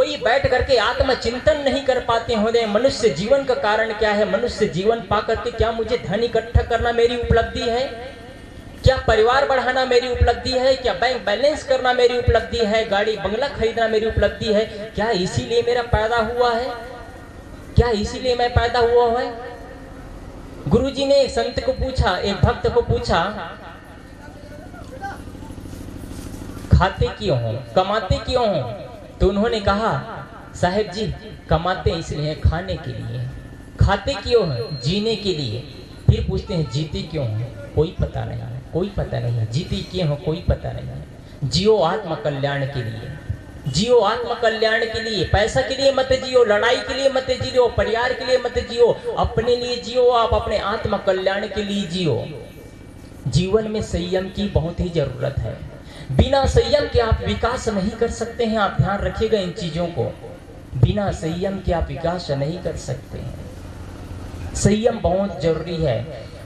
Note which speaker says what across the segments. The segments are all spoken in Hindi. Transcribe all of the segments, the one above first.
Speaker 1: कोई बैठ करके आत्मचिंतन नहीं कर पाते होंगे मनुष्य जीवन का कारण क्या है, मनुष्य जीवन पा करके क्या मुझे धन इकट्ठा करना मेरी उपलब्धि है, क्या परिवार बढ़ाना मेरी उपलब्धि है, क्या बैंक बैलेंस करना मेरी उपलब्धि है, गाड़ी बंगला खरीदना मेरी उपलब्धि है, क्या इसीलिए मेरा पैदा हुआ है, क्या इसीलिए मैं पैदा हुआ है। गुरुजी ने एक संत को पूछा, एक भक्त को पूछा, खाते क्यों हो, कमाते क्यों हो? तो उन्होंने कहा, साहेब जी कमाते इसलिए खाने के लिए, खाते क्यों है, जीने के लिए। फिर पूछते हैं जीते क्यों हो? कोई पता नहीं है, कोई पता नहीं है, जीते क्यों हो कोई पता नहीं है। जियो आत्म कल्याण के लिए, जियो आत्म कल्याण के लिए, पैसा के लिए मत जियो, लड़ाई के लिए मत जियो, परिवार के लिए मत जियो, अपने लिए जियो, आप अपने आत्म कल्याण के लिए जियो। जीवन में संयम की बहुत ही जरूरत है, बिना संयम के आप विकास नहीं कर सकते हैं। आप ध्यान रखिएगा इन चीजों को, बिना संयम के आप विकास नहीं कर सकते हैं। संयम बहुत जरूरी है।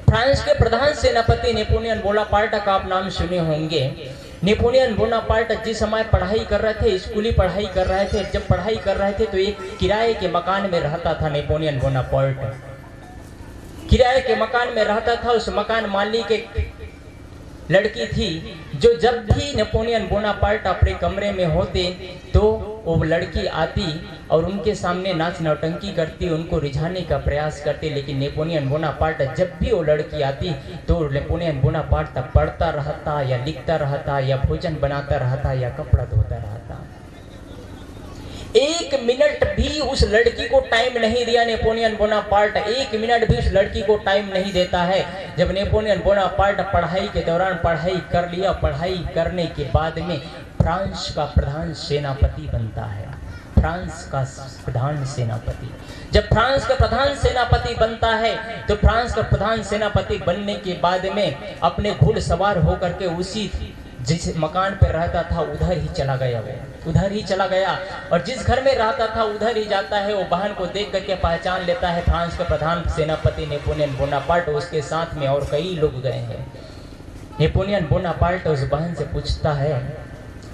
Speaker 1: फ्रांस के प्रधान सेनापति नेपोलियन बोनापार्ट का आप नाम सुने होंगे। नेपोलियन बोनापार्ट जिस समय पढ़ाई कर रहे थे, स्कूली पढ़ाई कर रहे थे, जब पढ़ाई कर रहे थे तो एक किराए के मकान में रहता था नेपोलियन बोनापार्ट, किराए के मकान में रहता था। उस मकान मालिक एक लड़की थी जो जब भी नेपोलियन बोनापार्ट अपने कमरे में होते तो वो लड़की आती और उनके सामने नाच नौटंकी करती, उनको रिझाने का प्रयास करती। लेकिन नेपोलियन बोनापार्ट जब भी वो लड़की आती तो नेपोलियन बोनापार्ट तब पढ़ता रहता या लिखता रहता या भोजन बनाता रहता या कपड़ा धोता रहता। एक मिनट भी उस लड़की को टाइम नहीं दिया नेपोलियन बोनापार्ट, एक मिनट भी उस लड़की को टाइम नहीं देता है। जब नेपोलियन बोनापार्ट पढ़ाई के दौरान पढ़ाई कर लिया, पढ़ाई करने के बाद में फ्रांस का प्रधान सेनापति बनता है। फ्रांस का प्रधान सेनापति, जब फ्रांस का प्रधान सेनापति बनता है तो फ्रांस का प्रधान सेनापति बनने के बाद में अपने घुड़सवार होकर के उसी जिस मकान पर रहता था उधर ही चला गया, वो उधर ही चला गया और जिस घर में रहता था उधर ही जाता है। वो बहन को देख करके पहचान लेता है फ्रांस का प्रधान सेनापति नेपोलियन बोनापार्ट, उसके साथ में और कई लोग गए हैं। नेपोलियन बोनापार्ट उस बहन से पूछता है,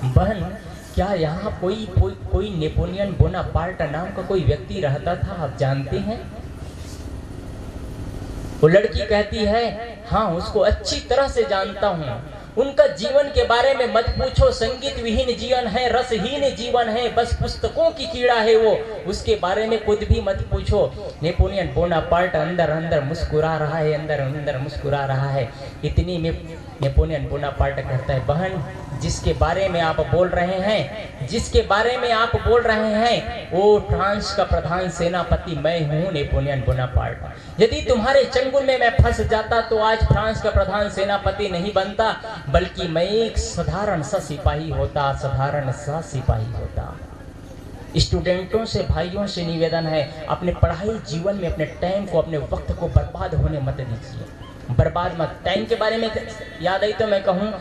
Speaker 1: बहन क्या यहाँ कोई नेपोलियन बोनापार्ट नाम का कोई व्यक्ति रहता था, आप जानते हैं? वो लड़की कहती है, हाँ उसको अच्छी तरह से जानता हूँ, उनका जीवन के बारे में मत पूछो, संगीत विहीन जीवन है, रसहीन जीवन है, बस पुस्तकों की कीड़ा है वो, उसके बारे में खुद भी मत पूछो। नेपोलियन बोनापार्ट अंदर अंदर मुस्कुरा रहा है, अंदर अंदर मुस्कुरा रहा है। इतनी में नेपोलियन बोनापार्ट कहता है, बहन जिसके बारे में आप बोल रहे हैं, जिसके बारे में आप बोल रहे हैं वो फ्रांस का प्रधान सेनापति मैं हूँ, नेपोलियन बोनापार्ट। यदि तुम्हारे चंगुल में मैं फंस जाता तो आज फ्रांस का प्रधान सेनापति नहीं बनता, बल्कि मैं एक साधारण सा सिपाही होता, साधारण सा सिपाही होता। स्टूडेंटों से, भाइयों से निवेदन है, अपने पढ़ाई जीवन में अपने टाइम को, अपने वक्त को बर्बाद होने मत दीजिए, बर्बाद मत। टाइम के बारे में याद आई तो मैं कहूँ,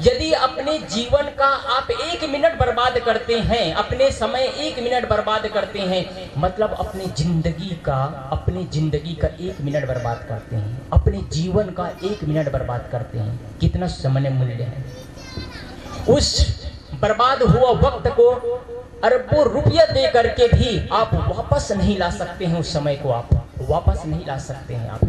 Speaker 1: यदि अपने जीवन का आप 1 मिनट बर्बाद करते हैं, अपने समय 1 मिनट बर्बाद करते हैं, मतलब अपनी जिंदगी का 1 मिनट बर्बाद करते हैं, अपने जीवन का 1 मिनट बर्बाद करते हैं। कितना समय मूल्य है। उस बर्बाद हुआ वक्त को अरबों रुपया दे करके भी आप वापस नहीं ला सकते हैं, उस समय को आप वापस नहीं ला सकते हैं। आप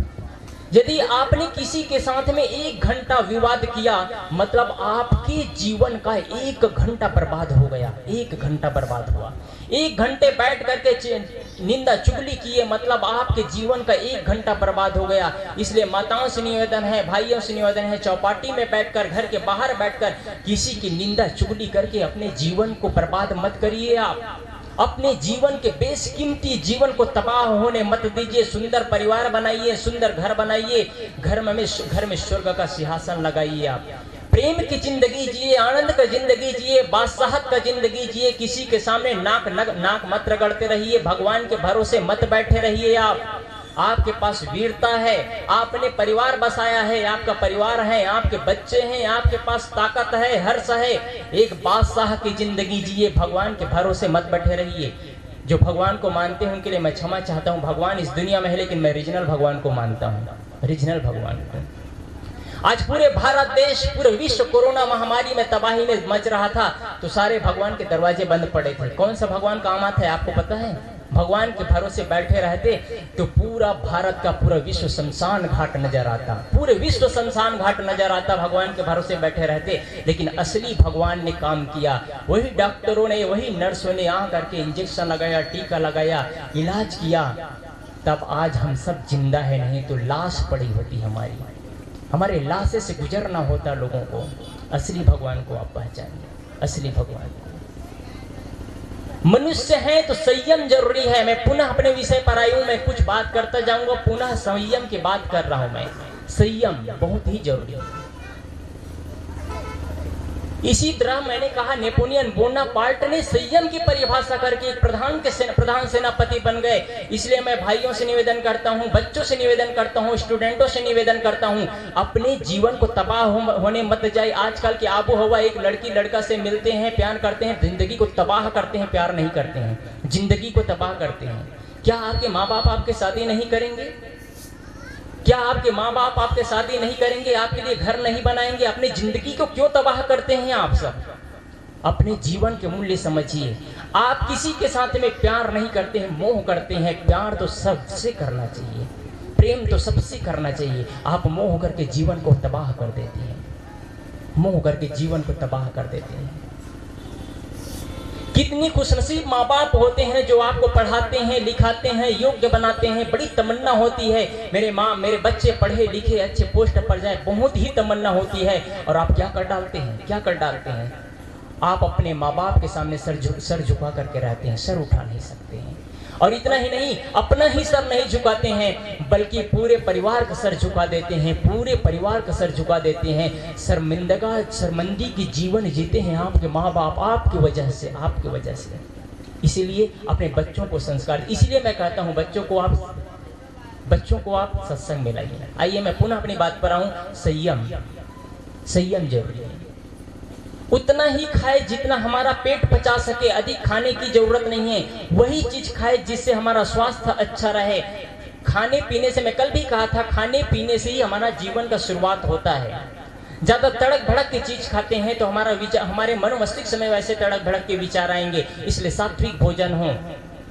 Speaker 1: यदि आपने किसी के साथ में 1 घंटा विवाद किया, मतलब आपके जीवन का 1 घंटा बर्बाद हो गया, 1 घंटा बर्बाद हुआ। 1 घंटे बैठ करके निंदा चुगली किए, मतलब आपके जीवन का 1 घंटा बर्बाद हो गया। इसलिए माताओं से निवेदन है, भाइयों से निवेदन है, चौपाटी में बैठकर, घर के बाहर बैठकर किसी की निंदा चुगली करके अपने जीवन को बर्बाद मत करिए। आप अपने जीवन के बेशकीमती जीवन को तबाह होने मत दीजिए। सुंदर परिवार बनाइए, सुंदर घर बनाइए, घर में स्वर्ग का सिंहासन लगाइए। आप प्रेम की जिंदगी जिए, आनंद का जिंदगी जिए, बादशाहत का जिंदगी जिए। किसी के सामने नाक मत रगड़ते रहिए, भगवान के भरोसे मत बैठे रहिए। आपके पास वीरता है, आपने परिवार बसाया है, आपका परिवार है, आपके बच्चे हैं, आपके पास ताकत है, हर्ष है। एक बादशाह की जिंदगी जिए, भगवान के भरोसे मत बैठे रहिए। जो भगवान को मानते हैं उनके लिए मैं क्षमा चाहता हूँ। भगवान इस दुनिया में है लेकिन मैं रीजनल भगवान को मानता हूँ, रीजनल भगवान को। आज पूरे भारत देश, पूरे विश्व कोरोना महामारी में तबाही में मच रहा था, तो सारे भगवान के दरवाजे बंद पड़े थे। कौन सा भगवान काम आता है आपको पता है? भगवान के भरोसे बैठे रहते तो पूरा भारत का पूरा विश्व शमशान घाट नजर आता, पूरे विश्व शमशान घाट नजर आता, भगवान के भरोसे बैठे रहते। लेकिन असली भगवान ने काम किया, वही डॉक्टरों ने, वही नर्सों ने आ करके इंजेक्शन लगाया, टीका लगाया, इलाज किया, तब आज हम सब जिंदा है, नहीं तो लाश पड़ी होती हमारी, हमारे लाशे से गुजरना होता लोगों को। असली भगवान को आप पहचानिए, असली भगवान। मनुष्य है तो संयम जरूरी है। मैं पुनः अपने विषय पर आई हूं, मैं कुछ बात करता जाऊंगा, पुनः संयम की बात कर रहा हूं मैं। संयम बहुत ही जरूरी है। इसी तरह मैंने कहा नेपोलियन बोनापार्ट ने संयम की परिभाषा करके एक प्रधान सेनापति बन गए। इसलिए मैं भाइयों से निवेदन करता हूं, बच्चों से निवेदन करता हूं, स्टूडेंटों से निवेदन करता हूं, अपने जीवन को तबाह होने मत जाए। आजकल की आबो हवा, एक लड़की लड़का से मिलते हैं, प्यार करते हैं, जिंदगी को तबाह करते हैं, प्यार नहीं करते हैं, जिंदगी को तबाह करते हैं। क्या आपके माँ बाप आपके शादी नहीं करेंगे? क्या आपके माँ बाप आपके शादी नहीं करेंगे, आपके लिए घर नहीं बनाएंगे? अपनी जिंदगी को क्यों तबाह करते हैं आप सब? अपने जीवन के मूल्य समझिए। आप किसी के साथ में प्यार नहीं करते हैं, मोह करते हैं। प्यार तो सबसे करना चाहिए, प्रेम तो सबसे करना चाहिए। आप मोह करके जीवन को तबाह कर देते हैं, मोह करके जीवन को तबाह कर देते हैं। कितनी खुशनसीब माँ बाप होते हैं जो आपको पढ़ाते हैं, लिखाते हैं, योग्य बनाते हैं। बड़ी तमन्ना होती है मेरे बच्चे पढ़े लिखे अच्छे पोस्ट पर जाए, बहुत ही तमन्ना होती है। और आप क्या कर डालते हैं, क्या कर डालते हैं? आप अपने माँ बाप के सामने सर झुका करके रहते हैं, सर उठा नहीं सकते हैं। और इतना ही नहीं, अपना ही सर नहीं झुकाते हैं, बल्कि पूरे परिवार का सर झुका देते हैं, पूरे परिवार का सर झुका देते हैं। शर्मिंदगी की जीवन जीते हैं आपके माँ बाप, आपकी वजह से, आपकी वजह से। इसीलिए अपने बच्चों को संस्कार, इसलिए मैं कहता हूँ बच्चों को आप सत्संग में लाइए। आइए मैं पुनः अपनी बात पर आऊँ। संयम जरूरी है। उतना ही खाए जितना हमारा पेट पचा सके, अधिक खाने की जरूरत नहीं है। वही चीज खाए जिससे हमारा स्वास्थ्य अच्छा रहे। खाने पीने से, मैं कल भी कहा था, खाने पीने से ही हमारा जीवन का शुरुआत होता है। ज्यादा तड़क भड़क की चीज खाते हैं तो हमारे मन मस्तिष्क में वैसे तड़क भड़क के विचार आएंगे। इसलिए सात्विक भोजन हो।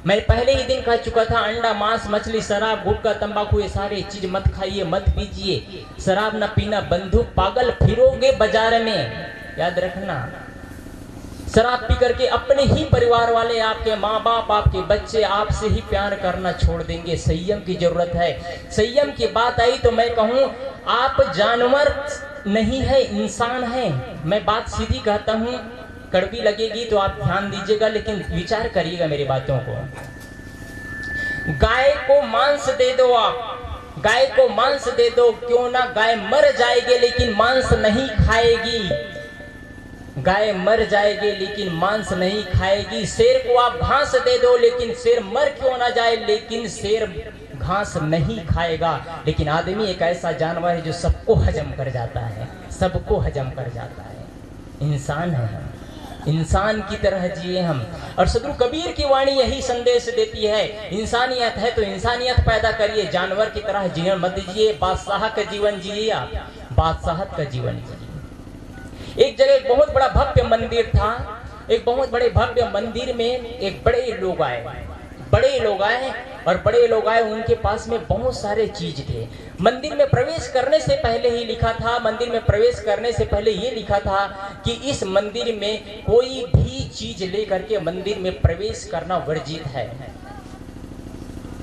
Speaker 1: मैं पहले ही दिन कह चुका था, अंडा, मांस, मछली, शराब, गुटखा, तंबाकू, ये सारे चीज मत खाइए, मत पीजिए। शराब न पीना, बंधु पागल फिरोगे बाजार में, याद रखना। शराब पी करके अपने ही परिवार वाले, आपके माँ बाप, आपके बच्चे आपसे ही प्यार करना छोड़ देंगे। संयम की जरूरत है। संयम की बात आई तो मैं कहूँ, आप जानवर नहीं है, इंसान है। मैं बात सीधी कहता हूँ, कड़वी लगेगी तो आप ध्यान दीजिएगा, लेकिन विचार करिएगा मेरी बातों को। गाय को मांस दे दो, आप गाय को मांस दे दो, क्यों ना गाय मर जाएगी लेकिन मांस नहीं खाएगी। गाय मर जाएगी लेकिन मांस नहीं खाएगी। शेर को आप घास दे दो, लेकिन शेर मर क्यों ना जाए, लेकिन शेर घास नहीं खाएगा। लेकिन आदमी एक ऐसा जानवर है जो सबको हजम कर जाता है, सबको हजम कर जाता है। इंसान है हम, इंसान की तरह जिए हम। और सदगुरु कबीर की वाणी यही संदेश देती है, इंसानियत है तो इंसानियत पैदा करिए, जानवर की तरह जीवन मत जिए। बादशाह का जीवन जिए, आप बादशाहत का जीवन जिए। एक जगह एक बहुत बड़ा भव्य मंदिर था। एक बहुत बड़े भव्य मंदिर में एक बड़े लोग आए और बड़े लोग आए, उनके पास में बहुत सारे चीज थे। मंदिर में प्रवेश करने से पहले ही लिखा था, मंदिर में प्रवेश करने से पहले ये लिखा था कि इस मंदिर में कोई भी चीज लेकर के मंदिर में प्रवेश करना वर्जित है।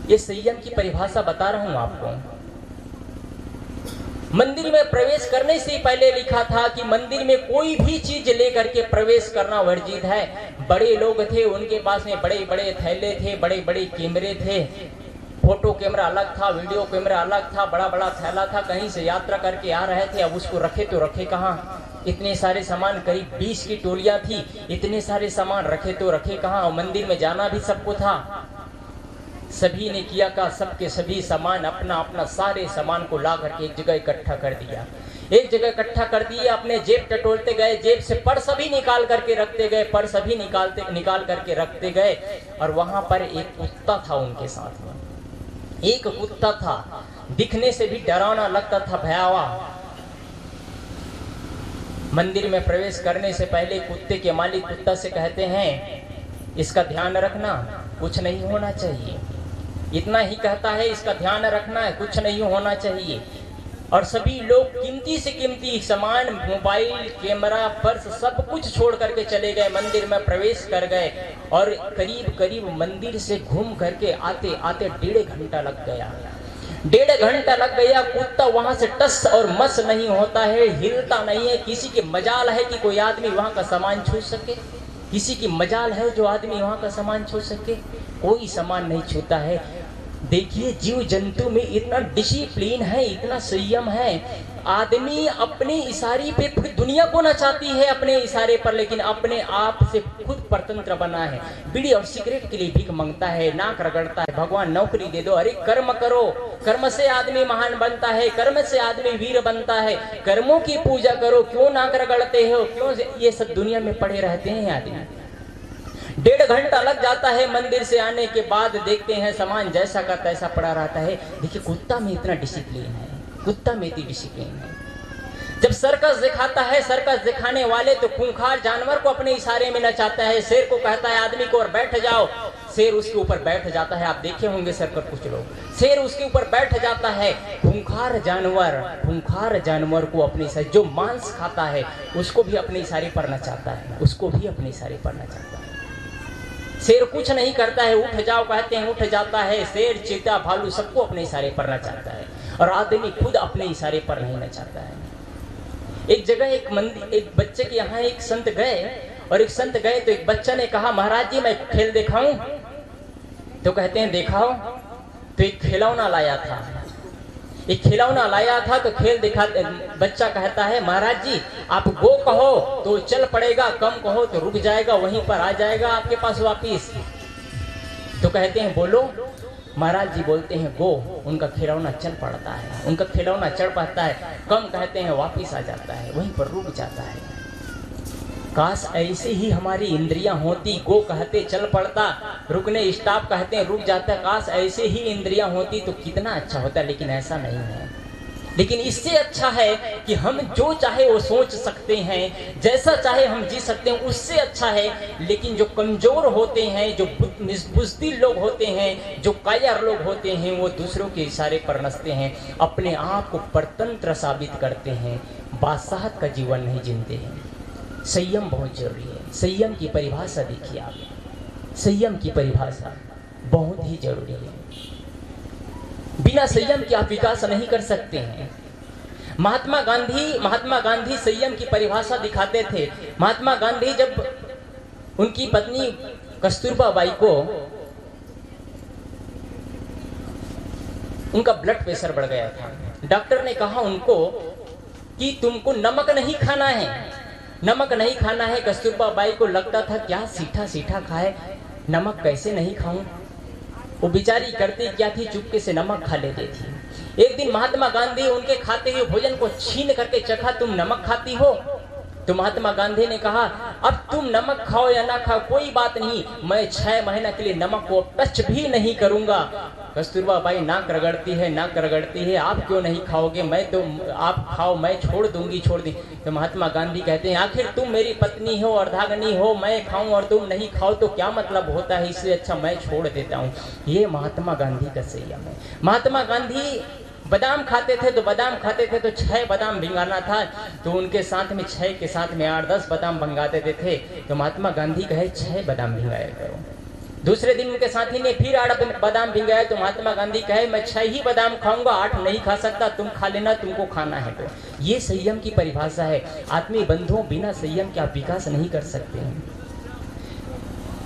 Speaker 1: ये संयम की परिभाषा बता रहा हूं आपको। मंदिर में प्रवेश करने से पहले लिखा था कि मंदिर में कोई भी चीज लेकर के प्रवेश करना वर्जित है। बड़े लोग थे, उनके पास में बड़े बड़े थैले थे, बड़े बड़े कैमरे थे। फोटो कैमरा अलग था, वीडियो कैमरा अलग था, बड़ा बड़ा थैला था। कहीं से यात्रा करके आ रहे थे, अब उसको रखे तो रखे कहाँ? इतने सारे सामान, करीब 20 की टोलियां थी, इतने सारे सामान रखे तो रखे कहाँ? और मंदिर में जाना भी सबको था। सभी ने किया का सबके सभी सामान, अपना अपना सारे सामान को ला करके एक जगह इकट्ठा कर दिया। एक जगह इकट्ठा कर दिए, अपने जेब टटोलते गए, जेब से पर्स भी निकाल करके रखते गए, पर्स भी निकाल करके रखते गए। और वहां पर एक कुत्ता था उनके साथ में। एक कुत्ता था, दिखने से भी डरावना लगता था, भयावह। मंदिर में प्रवेश करने से पहले कुत्ते के मालिक कुत्ता से कहते हैं इसका ध्यान रखना, कुछ नहीं होना चाहिए। इतना ही कहता है, इसका ध्यान रखना है, कुछ नहीं होना चाहिए। और सभी लोग कीमती से कीमती सामान, मोबाइल, कैमरा, पर्स सब कुछ छोड़ करके चले गए, मंदिर में प्रवेश कर गए। और करीब करीब मंदिर से घूम करके आते आते 1.5 घंटा लग गया। 1.5 घंटा लग गया। कुत्ता वहां से टस और मस नहीं होता है, हिलता नहीं है। किसी की मजाल है कि कोई आदमी वहां का सामान छू सके? किसी की मजाल है जो आदमी वहां का सामान छू सके? कोई सामान नहीं छूता है। देखिए, जीव जंतु में इतना डिसिप्लिन है, इतना संयम है। आदमी अपने इशारे पे पूरी दुनिया को नचाती है अपने इशारे पर, लेकिन अपने आप से खुद परतंत्र बना है। बीड़ी और सिगरेट के लिए भीख मांगता है, नाक रगड़ता है, भगवान नौकरी दे दो। अरे कर्म करो, कर्म से आदमी महान बनता है, कर्म से आदमी वीर बनता है। कर्मों की पूजा करो, क्यों नाक रगड़ते हो, क्यों ये सब दुनिया में पड़े रहते हैं आदमी? 1.5 घंटा लग जाता है। मंदिर से आने के बाद देखते हैं सामान जैसा का तैसा पड़ा रहता है। देखिए, कुत्ता में इतना डिसिप्लिन है, कुत्ता में इतनी डिसिप्लिन है। जब सर्कस दिखाता है, सर्कस दिखाने वाले तो खूंखार जानवर को अपने इशारे में नचाता है। शेर को कहता है आदमी को और बैठ जाओ, शेर उसके ऊपर बैठ जाता है। आप देखे होंगे सर्कस, कुछ लोग, शेर उसके ऊपर बैठ जाता है। खूंखार जानवर को अपने इशारे, जो मांस खाता है उसको भी अपने इशारे पर नचाता है, उसको भी अपने इशारे पर नचाता है। शेर कुछ नहीं करता है, उठ जाओ कहते हैं, उठ जाता है। शेर, चीता, भालू सबको अपने इशारे पर नचाता है, और आदमी खुद अपने इशारे पर नहीं नचाता है। एक जगह एक बच्चे के यहाँ एक संत गए, और एक संत गए तो एक बच्चा ने कहा महाराज जी मैं खेल दिखाऊं? तो कहते हैं दिखाओ। तो एक खिलौना लाया था, तो खेल दिखा। बच्चा कहता है महाराज जी आप गो कहो तो चल पड़ेगा, कम कहो तो रुक जाएगा, वहीं पर आ जाएगा आपके पास वापिस। तो कहते हैं बोलो। महाराज जी बोलते हैं गो, उनका खिलौना चल पड़ता है, उनका खिलौना चढ़ पाता है। कम कहते हैं वापिस आ जाता है, वहीं पर रुक जाता है। काश ऐसे ही हमारी इंद्रियां होती, गो कहते चल पड़ता, रुकने स्टॉप कहते हैं रुक जाता। काश ऐसे ही इंद्रियां होती तो कितना अच्छा होता, लेकिन ऐसा नहीं है। लेकिन इससे अच्छा है कि हम जो चाहे वो सोच सकते हैं, जैसा चाहे हम जी सकते हैं, उससे अच्छा है। लेकिन जो कमजोर होते हैं, जो बुज़दिल लोग होते हैं, जो कायर लोग होते हैं, वो दूसरों के इशारे पर नचते हैं, अपने आप को परतंत्र साबित करते हैं, बादशाहत का जीवन नहीं जीते हैं। संयम बहुत जरूरी है। संयम की परिभाषा देखिए आप, संयम की परिभाषा बहुत ही जरूरी है। बिना संयम के आप विकास नहीं कर सकते हैं। महात्मा गांधी संयम की परिभाषा दिखाते थे। महात्मा गांधी जब उनकी पत्नी कस्तूरबा बाई को उनका ब्लड प्रेशर बढ़ गया था, डॉक्टर ने कहा उनको कि तुमको नमक नहीं खाना है, नमक नहीं खाना है। कस्तूरबा बाई को लगता था क्या सीठा सीठा खाए, नमक कैसे नहीं खाऊं। वो बेचारी करती क्या थी, चुपके से नमक खा लेती थी। एक दिन महात्मा गांधी उनके खाते हुए भोजन को छीन करके चखा, तुम नमक खाती हो? तो महात्मा गांधी ने कहा अब तुम नमक खाओ या ना खाओ कोई बात नहीं, मैं 6 महीना के लिए नमक को टच भी नहीं करूंगा। कस्तूरबा बाई नाक रगड़ती है, आप क्यों नहीं खाओगे? मैं तो, आप खाओ, मैं छोड़ दूंगी। तो महात्मा गांधी कहते हैं आखिर तुम मेरी पत्नी हो, अर्धांगिनी हो, मैं खाऊं और तुम नहीं खाओ तो क्या मतलब होता है, इसलिए अच्छा मैं छोड़ देता हूँ। ये महात्मा गांधी का संयम है। महात्मा गांधी बादाम खाते थे तो 6 बादाम भिंगाना था, तो उनके साथ में 6 के साथ में 8-10 बादाम भिंगा देते थे। तो महात्मा गांधी कहे 6 बादाम भिंगाया करो। दूसरे दिन उनके साथी ने फिर 8 बादाम भिंगाया, तो महात्मा गांधी कहे मैं 6 ही बादाम खाऊंगा, 8 नहीं खा सकता, तुम खा लेना, तुमको खाना है। तो ये संयम की परिभाषा है। आत्मीय बंधुओं, बिना संयम के आप विकास नहीं कर सकते हैं।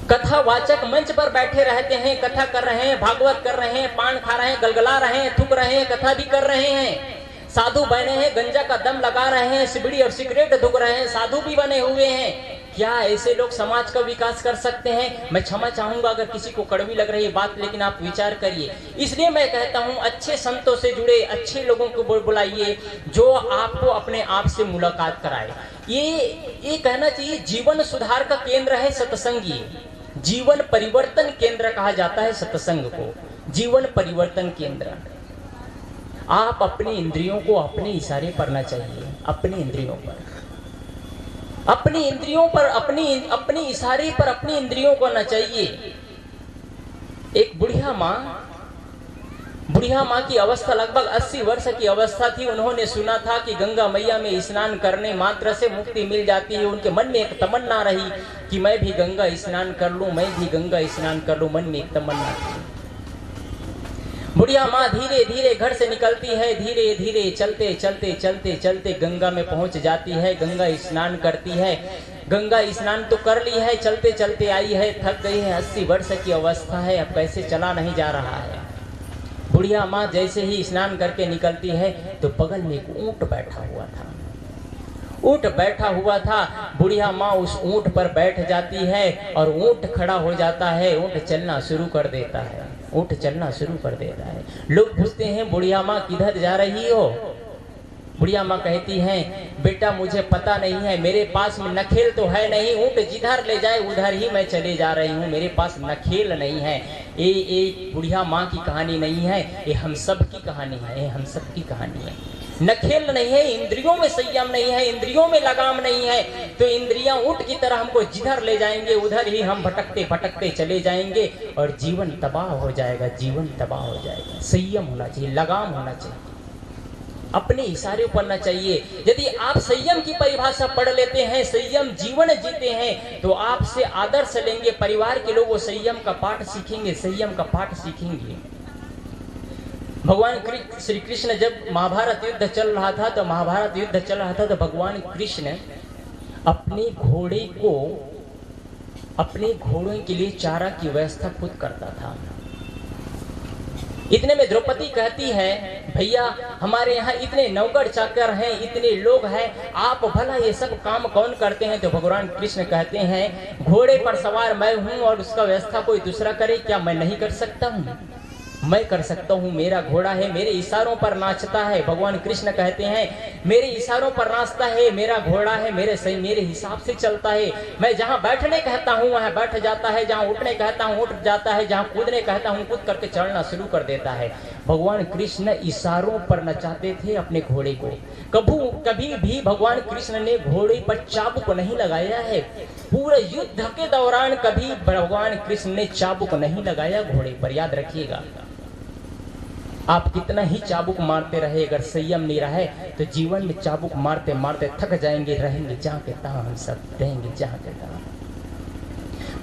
Speaker 1: कथावाचक मंच पर बैठे रहते हैं, कथा कर रहे हैं, भागवत कर रहे हैं, पान खा रहे हैं, गलगला रहे हैं, थूक रहे हैं, कथा भी कर रहे हैं। साधु बने हैं, गंजा का दम लगा रहे हैं, सिगड़ी और सिगरेट थूक रहे हैं, साधु भी बने हुए हैं। क्या ऐसे लोग समाज का विकास कर सकते हैं? मैं क्षमा चाहूंगा अगर किसी को कड़वी लग रही है बात, लेकिन आप विचार करिए। इसलिए मैं कहता हूं अच्छे संतों से जुड़े, अच्छे लोगों को बुलाइए जो आपको अपने आप से मुलाकात कराए। ये कहना चाहिए जीवन सुधार का केंद्र है सत्संग। ये जीवन परिवर्तन केंद्र कहा जाता है सत्संग को, जीवन परिवर्तन केंद्र। आप अपने इंद्रियों को अपने इशारे पर ना चाहिए, अपने इंद्रियों पर। अपनी इंद्रियों पर अपनी इशारे पर अपनी इंद्रियों को न चाहिए। एक बुढ़िया माँ की अवस्था लगभग 80 वर्ष की अवस्था थी। उन्होंने सुना था कि गंगा मैया में स्नान करने मात्र से मुक्ति मिल जाती है। उनके मन में एक तमन्ना रही कि मैं भी गंगा स्नान कर लूं, मैं भी गंगा स्नान कर लूं, मन में एक तमन्ना थी। बुढ़िया माँ धीरे धीरे घर से निकलती है, धीरे धीरे चलते चलते चलते चलते गंगा में पहुंच जाती है, गंगा स्नान करती है। गंगा स्नान तो कर ली है, चलते चलते आई है, थक गई है, 80 वर्ष की अवस्था है, अब कैसे चला नहीं जा रहा है। बुढ़िया माँ जैसे ही स्नान करके निकलती है तो बगल में एक ऊंट बैठा हुआ था। ऊंट बैठा हुआ था, बुढ़िया माँ उस ऊंट पर बैठ जाती है और ऊंट खड़ा हो जाता है, ऊंट चलना शुरू कर देता है, ऊंट चलना शुरू कर देता है। लोग पूछते हैं बुढ़िया माँ किधर जा रही हो? बुढ़िया माँ कहती हैं बेटा मुझे पता नहीं है, मेरे पास में नखेल तो है नहीं, ऊंट जिधर ले जाए उधर ही मैं चले जा रही हूँ, मेरे पास नखेल नहीं है। ये बुढ़िया माँ की कहानी नहीं है, ये हम सब की कहानी है, ये हम सब की कहानी है। नखेल नहीं है, इंद्रियों में संयम नहीं है, इंद्रियों में लगाम नहीं है, तो इंद्रियां ऊंट की तरह हमको जिधर ले जाएंगे उधर ही हम भटकते भटकते चले जाएंगे और जीवन तबाह हो जाएगा, जीवन तबाह हो जाएगा। संयम होना चाहिए, लगाम होना चाहिए, अपने इशारे पढ़ना चाहिए। यदि आप संयम की परिभाषा पढ़ लेते हैं, संयम जीवन जीते हैं, तो आपसे आदर्श लेंगे, परिवार के लोग वो संयम का पाठ सीखेंगे, संयम का पाठ सीखेंगे। भगवान श्री कृष्ण जब महाभारत युद्ध चल रहा था तो भगवान कृष्ण अपने घोड़े के लिए चारा की व्यवस्था खुद करता था। इतने में द्रौपदी कहती है भैया हमारे यहाँ इतने नौकर चाकर हैं, इतने लोग हैं, आप भला ये सब काम कौन करते हैं? तो भगवान कृष्ण कहते हैं घोड़े पर सवार मैं हूँ और उसका व्यवस्था कोई दूसरा करे, क्या मैं नहीं कर सकता हूँ? मैं कर सकता हूँ, मेरा घोड़ा है, मेरे इशारों पर नाचता है। भगवान कृष्ण कहते हैं मेरे इशारों पर नाचता है, मेरा घोड़ा है, मेरे हिसाब से चलता है। मैं जहाँ बैठने कहता हूँ वहाँ बैठ जाता है, जहाँ उठने कहता हूँ उठ जाता है, जहाँ कूदने कहता हूँ कूद करके चढ़ना शुरू कर देता है। भगवान कृष्ण इशारों पर नचाते थे अपने घोड़े को। कभी भी भगवान कृष्ण ने घोड़े पर चाबुक नहीं लगाया है। पूरे युद्ध के दौरान कभी भगवान कृष्ण ने चाबुक नहीं लगाया घोड़े पर, याद रखिएगा। आप कितना ही चाबुक मारते रहे, अगर संयम नहीं रहे तो जीवन में चाबुक मारते मारते थक जाएंगे, रहेंगे जहाँ के तहाँ, हम सब रहेंगे जहाँ के तहाँ।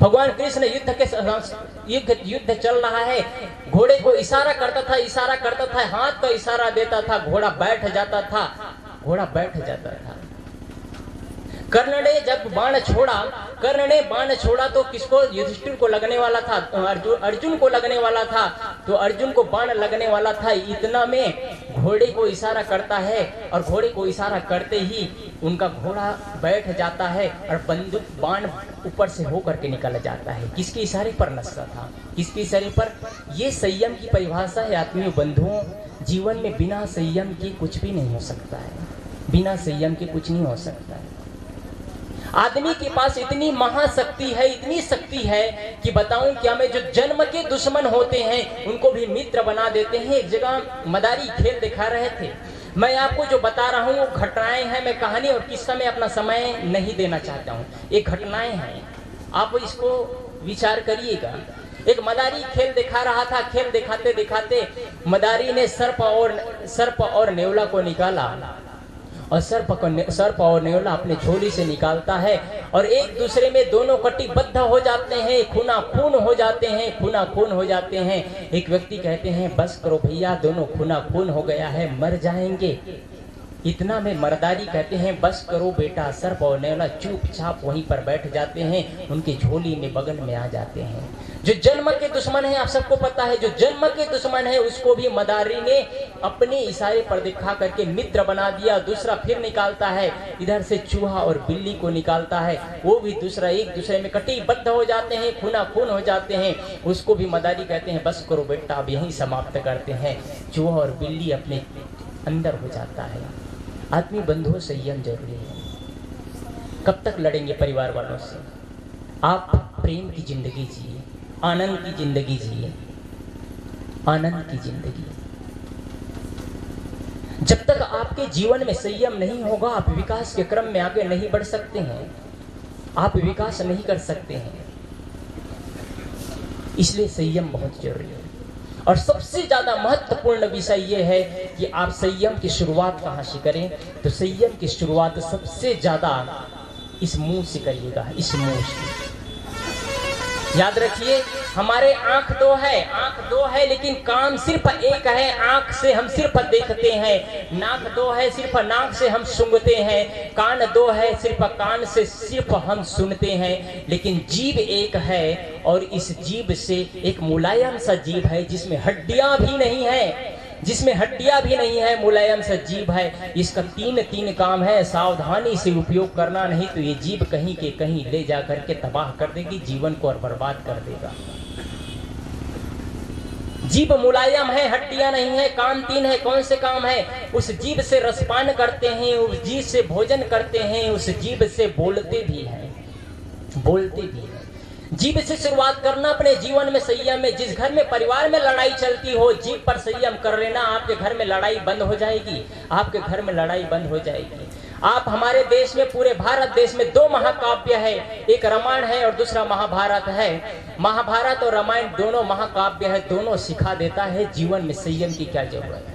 Speaker 1: भगवान कृष्ण युद्ध चल रहा है, घोड़े को इशारा करता था, हाथ का इशारा देता था, घोड़ा बैठ जाता था। कर्ण ने जब बाण छोड़ा तो किसको? युधिष्ठिर को लगने वाला था, अर्जुन को लगने वाला था, तो अर्जुन को बाण लगने वाला था। इतना में घोड़े को इशारा करता है और घोड़े को इशारा करते ही उनका घोड़ा बैठ जाता है और बंदूक बाण ऊपर से होकर के निकल जाता है। किसके इशारे पर नचता था? किसके इशारे पर? ये संयम की परिभाषा है आत्मीय बंधुओं। जीवन में बिना संयम के कुछ भी नहीं हो सकता है, बिना संयम के कुछ नहीं हो सकता है। आदमी के पास इतनी महाशक्ति है, इतनी शक्ति है कि बताऊं क्या मैं, जो जन्म के दुश्मन होते हैं उनको भी मित्र बना देते हैं। एक जगह मदारी खेल दिखा रहे थे, मैं आपको जो बता रहा हूँ वो घटनाएं हैं, मैं कहानी और किस्सा में अपना समय नहीं देना चाहता हूँ, ये घटनाएं हैं, आप इसको विचार करिएगा। एक मदारी खेल दिखा रहा था, खेल दिखाते दिखाते मदारी ने सर्प और नेवला को निकाला और सर्प और नेवला अपने झोली से निकालता है और एक दूसरे में दोनों कटिबद्ध हो जाते हैं, खूना खून हो जाते हैं। एक व्यक्ति कहते हैं बस करो भैया, दोनों खूना खून हो गया है, मर जाएंगे। इतना में मर्दारी कहते हैं बस करो बेटा। सर्प और नेवला चुपचाप वहीं पर बैठ जाते हैं, उनकी झोली में बगल में आ जाते हैं। जो जन्म के दुश्मन है, आप सबको पता है, जो जन्म के दुश्मन है उसको भी मदारी ने अपने इशारे पर दिखा करके मित्र बना दिया। दूसरा फिर निकालता है, इधर से चूहा और बिल्ली को निकालता है, वो भी दूसरा एक दूसरे में कटिबद्ध हो जाते हैं, खूना खून हो जाते हैं। उसको भी मदारी कहते हैं बस करो बेटा, अब यहीं समाप्त करते हैं। चूहा और बिल्ली अपने अंदर हो जाता है। आदमी बंधुओं संयम जरूरी है। कब तक लड़ेंगे परिवार वालों से? आप प्रेम की जिंदगी जिए, आनंद की जिंदगी जिए, आनंद की जिंदगी। जब तक आपके जीवन में संयम नहीं होगा, आप विकास के क्रम में आगे नहीं बढ़ सकते हैं, आप विकास नहीं कर सकते हैं। इसलिए संयम बहुत जरूरी है। और सबसे ज्यादा महत्वपूर्ण विषय यह है कि आप संयम की शुरुआत कहाँ से करें। तो संयम की शुरुआत सबसे ज्यादा इस मुंह से करिएगा, इस मुंह से। याद रखिए, हमारे आंख दो है लेकिन काम सिर्फ एक है। आंख से हम सिर्फ देखते हैं, नाक दो है, सिर्फ नाक से हम सूंघते हैं, कान दो है, सिर्फ कान से सिर्फ हम सुनते हैं। लेकिन जीभ एक है, और इस जीभ से एक मुलायम सा जीभ है जिसमें हड्डियां भी नहीं है, मुलायम सा जीभ है। इसका तीन काम है। सावधानी से उपयोग करना, नहीं तो ये जीभ कहीं के कहीं ले जा करके तबाह कर देगी, जीवन को और बर्बाद कर देगा। जीभ मुलायम है, हड्डियां नहीं है, कान 3 है। कौन से काम है? उस जीभ से रसपान करते हैं, उस जीभ से भोजन करते हैं, उस जीभ से बोलते भी हैं। जीभ से शुरुआत करना अपने जीवन में संयम में। जिस घर में परिवार में लड़ाई चलती हो, जीभ पर संयम कर लेना, आपके घर में लड़ाई बंद हो जाएगी, आप हमारे देश में, पूरे भारत देश में 2 महाकाव्य है, एक रामायण है और दूसरा महाभारत है। महाभारत और रामायण दोनों महाकाव्य है, दोनों सिखा देता है जीवन में संयम की क्या जरूरत है।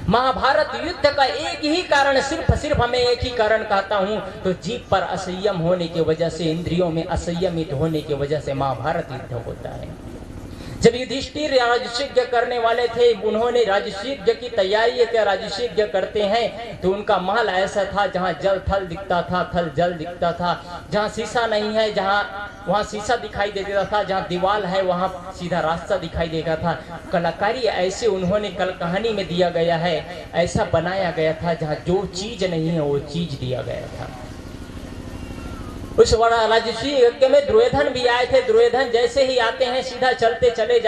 Speaker 1: महाभारत युद्ध का एक ही कारण, सिर्फ मैं एक ही कारण कहता हूं, तो जीभ पर असंयम होने की वजह से, इंद्रियों में असंयमित होने की वजह से महाभारत युद्ध होता है। जब युधिष्ठिर राजसूय करने वाले थे, उन्होंने राजसूय की तैयारी क्या राजसूय करते हैं, तो उनका महल ऐसा था जहां जल थल दिखता था, थल जल दिखता था, जहां शीशा नहीं है वहां शीशा दिखाई देता था, जहां दीवार है वहां सीधा रास्ता दिखाई देता था। कलाकारी ऐसे उन्होंने कहानी में दिया गया है, ऐसा बनाया गया था जहां जो चीज नहीं है वो चीज दिया गया था। उस राजसूय यज्ञ में दुर्योधन भी आए थे। दुर्योधन जैसे ही आते हैं सीधा चलते चले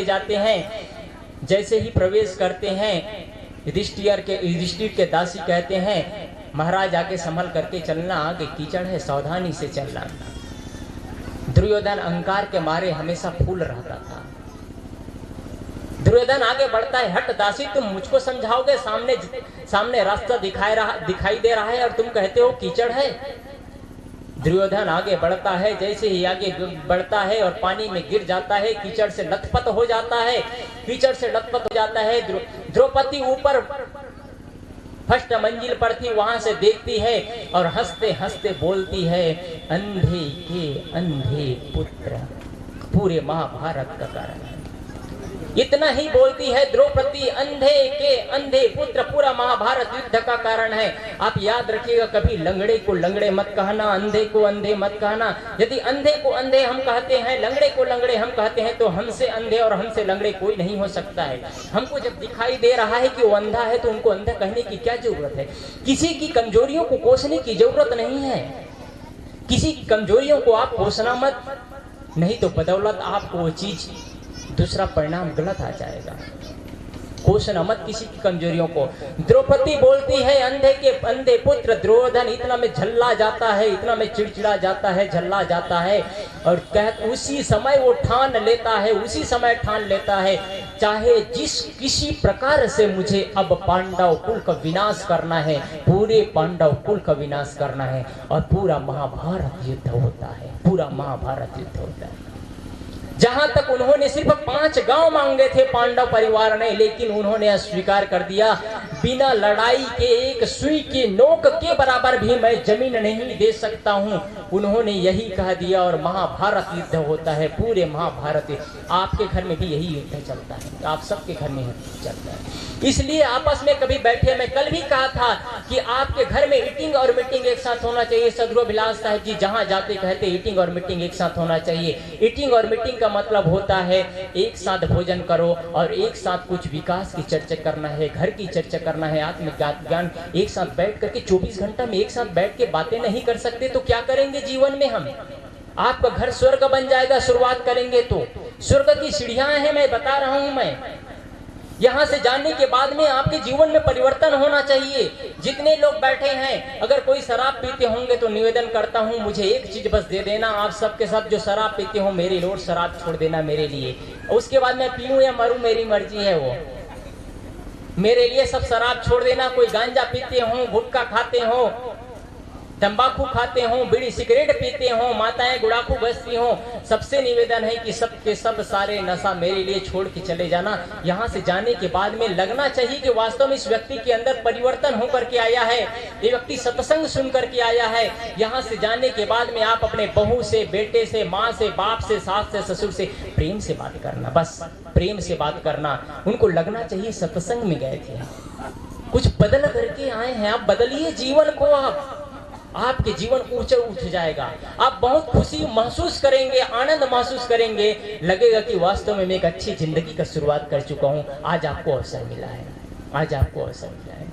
Speaker 1: जाते हैं। जैसे ही प्रवेश करते हैं, युधिष्ठिर के दासी कहते हैं, महाराज आगे संभल करके चलना, आगे कीचड़ है, सावधानी से चलना। दुर्योधन अहंकार के मारे हमेशा फूल रहता था। दुर्योधन आगे बढ़ता है, हट दासी तुम मुझको समझाओगे, सामने रास्ता दिखाई दे रहा है और तुम कहते हो कीचड़ है। दुर्योधन आगे बढ़ता है, जैसे ही आगे बढ़ता है और पानी में गिर जाता है, कीचड़ से लथपथ हो जाता है। द्रौपदी ऊपर फर्स्ट मंजिल पर थी, वहां से देखती है और हंसते हंसते बोलती है, अंधे के अंधे पुत्र पूरे महाभारत का कारण है। इतना ही बोलती है द्रौपदी, अंधे के अंधे पुत्र पूरा महाभारत युद्ध का कारण है। आप याद रखिएगा, कभी लंगड़े को लंगड़े मत कहना, अंधे को अंधे मत कहना। यदि अंधे को अंधे हम कहते हैं, लंगड़े को लंगड़े हम कहते हैं, तो हमसे अंधे और हमसे लंगड़े कोई नहीं हो सकता है। हमको जब दिखाई दे रहा है कि वो अंधा है, तो उनको अंधा कहने की क्या जरूरत है। किसी की कमजोरियों को कोसने की जरूरत नहीं है। किसी की कमजोरियों को आप कोसना मत, नहीं तो बदौलत आपको वो चीज दूसरा परिणाम गलत आ जाएगा। कोसना मत किसी की कमजोरियों को। द्रौपदी बोलती है, अंधे के अंधे पुत्र। दुर्योधन इतना में झल्ला जाता है, इतना में चिड़चिड़ा जाता है, झल्ला जाता है, और उसी समय वो ठान लेता है, चाहे किसी प्रकार से मुझे अब पांडव कुल का विनाश करना है, पूरे पांडव कुल का विनाश करना है। और पूरा महाभारत युद्ध होता है। जहां तक उन्होंने सिर्फ 5 गांव मांगे थे पांडव परिवार ने, लेकिन उन्होंने अस्वीकार कर दिया। बिना लड़ाई के एक सुई के नोक के बराबर भी मैं जमीन नहीं दे सकता हूं, उन्होंने यही कह दिया। और महाभारत युद्ध होता है, पूरे महाभारत। आपके घर में भी यही युद्ध चलता है, आप सबके घर में चलता है। इसलिए आपस में कभी बैठे, मैं कल भी कहा था कि आपके घर में ईटिंग और मीटिंग एक साथ होना चाहिए। सदगुरु अभिलाष साहब जी जहां जाते कहते ईटिंग और मीटिंग एक साथ होना चाहिए। ईटिंग और मीटिंग का मतलब होता है एक साथ भोजन करो और एक साथ कुछ विकास की चर्चा करना है, घर की चर्चा करना है, आत्मज्ञान। एक साथ बैठ करके 24 घंटा में एक साथ बैठ के बातें नहीं कर सकते तो क्या करेंगे जीवन में हम। आपका घर स्वर्ग बन जाएगा शुरुआत करेंगे तो। स्वर्ग की सीढ़ियां हैं, मैं बता रहा हूं। मैं यहां से जाने के बाद में आपके जीवन में परिवर्तन होना चाहिए। जितने लोग बैठे हैं, अगर कोई शराब पीते होंगे तो निवेदन करता हूं, मुझे एक चीज बस दे देना। आप सबके सब जो शराब पीते हो, मेरी रोज शराब छोड़ देना मेरे लिए। उसके बाद मैं पीऊं या मरूं, मेरी मर्जी है वो। मेरे लिए सब शराब छोड़ देना, कोई गांजा पीते हो, गुटखा खाते हो, तंबाकू खाते हो, बीड़ी सिगरेट पीते हो, माताएं गुड़ाखू बजती हो, सबसे निवेदन है कि सब के सब सारे नशा मेरे लिए छोड़ के चले जाना। यहाँ से जाने के बाद में लगना चाहिए कि वास्तव में इस व्यक्ति के अंदर परिवर्तन होकर के आया है, ये व्यक्ति सत्संग सुन करके आया है। यहाँ से जाने के बाद में आप अपने बहू से, बेटे से, माँ से, बाप से, सास से, ससुर से प्रेम से बात करना, बस प्रेम से बात करना। उनको लगना चाहिए सत्संग में गए थे, कुछ बदल करके आए हैं। आप बदलिए जीवन को, आपके जीवन ऊंचा उठ जाएगा, आप बहुत खुशी महसूस करेंगे, आनंद महसूस करेंगे, लगेगा कि वास्तव में मैं एक अच्छी जिंदगी का शुरुआत कर चुका हूं। आज आपको अवसर मिला है, आज आपको अवसर मिला है।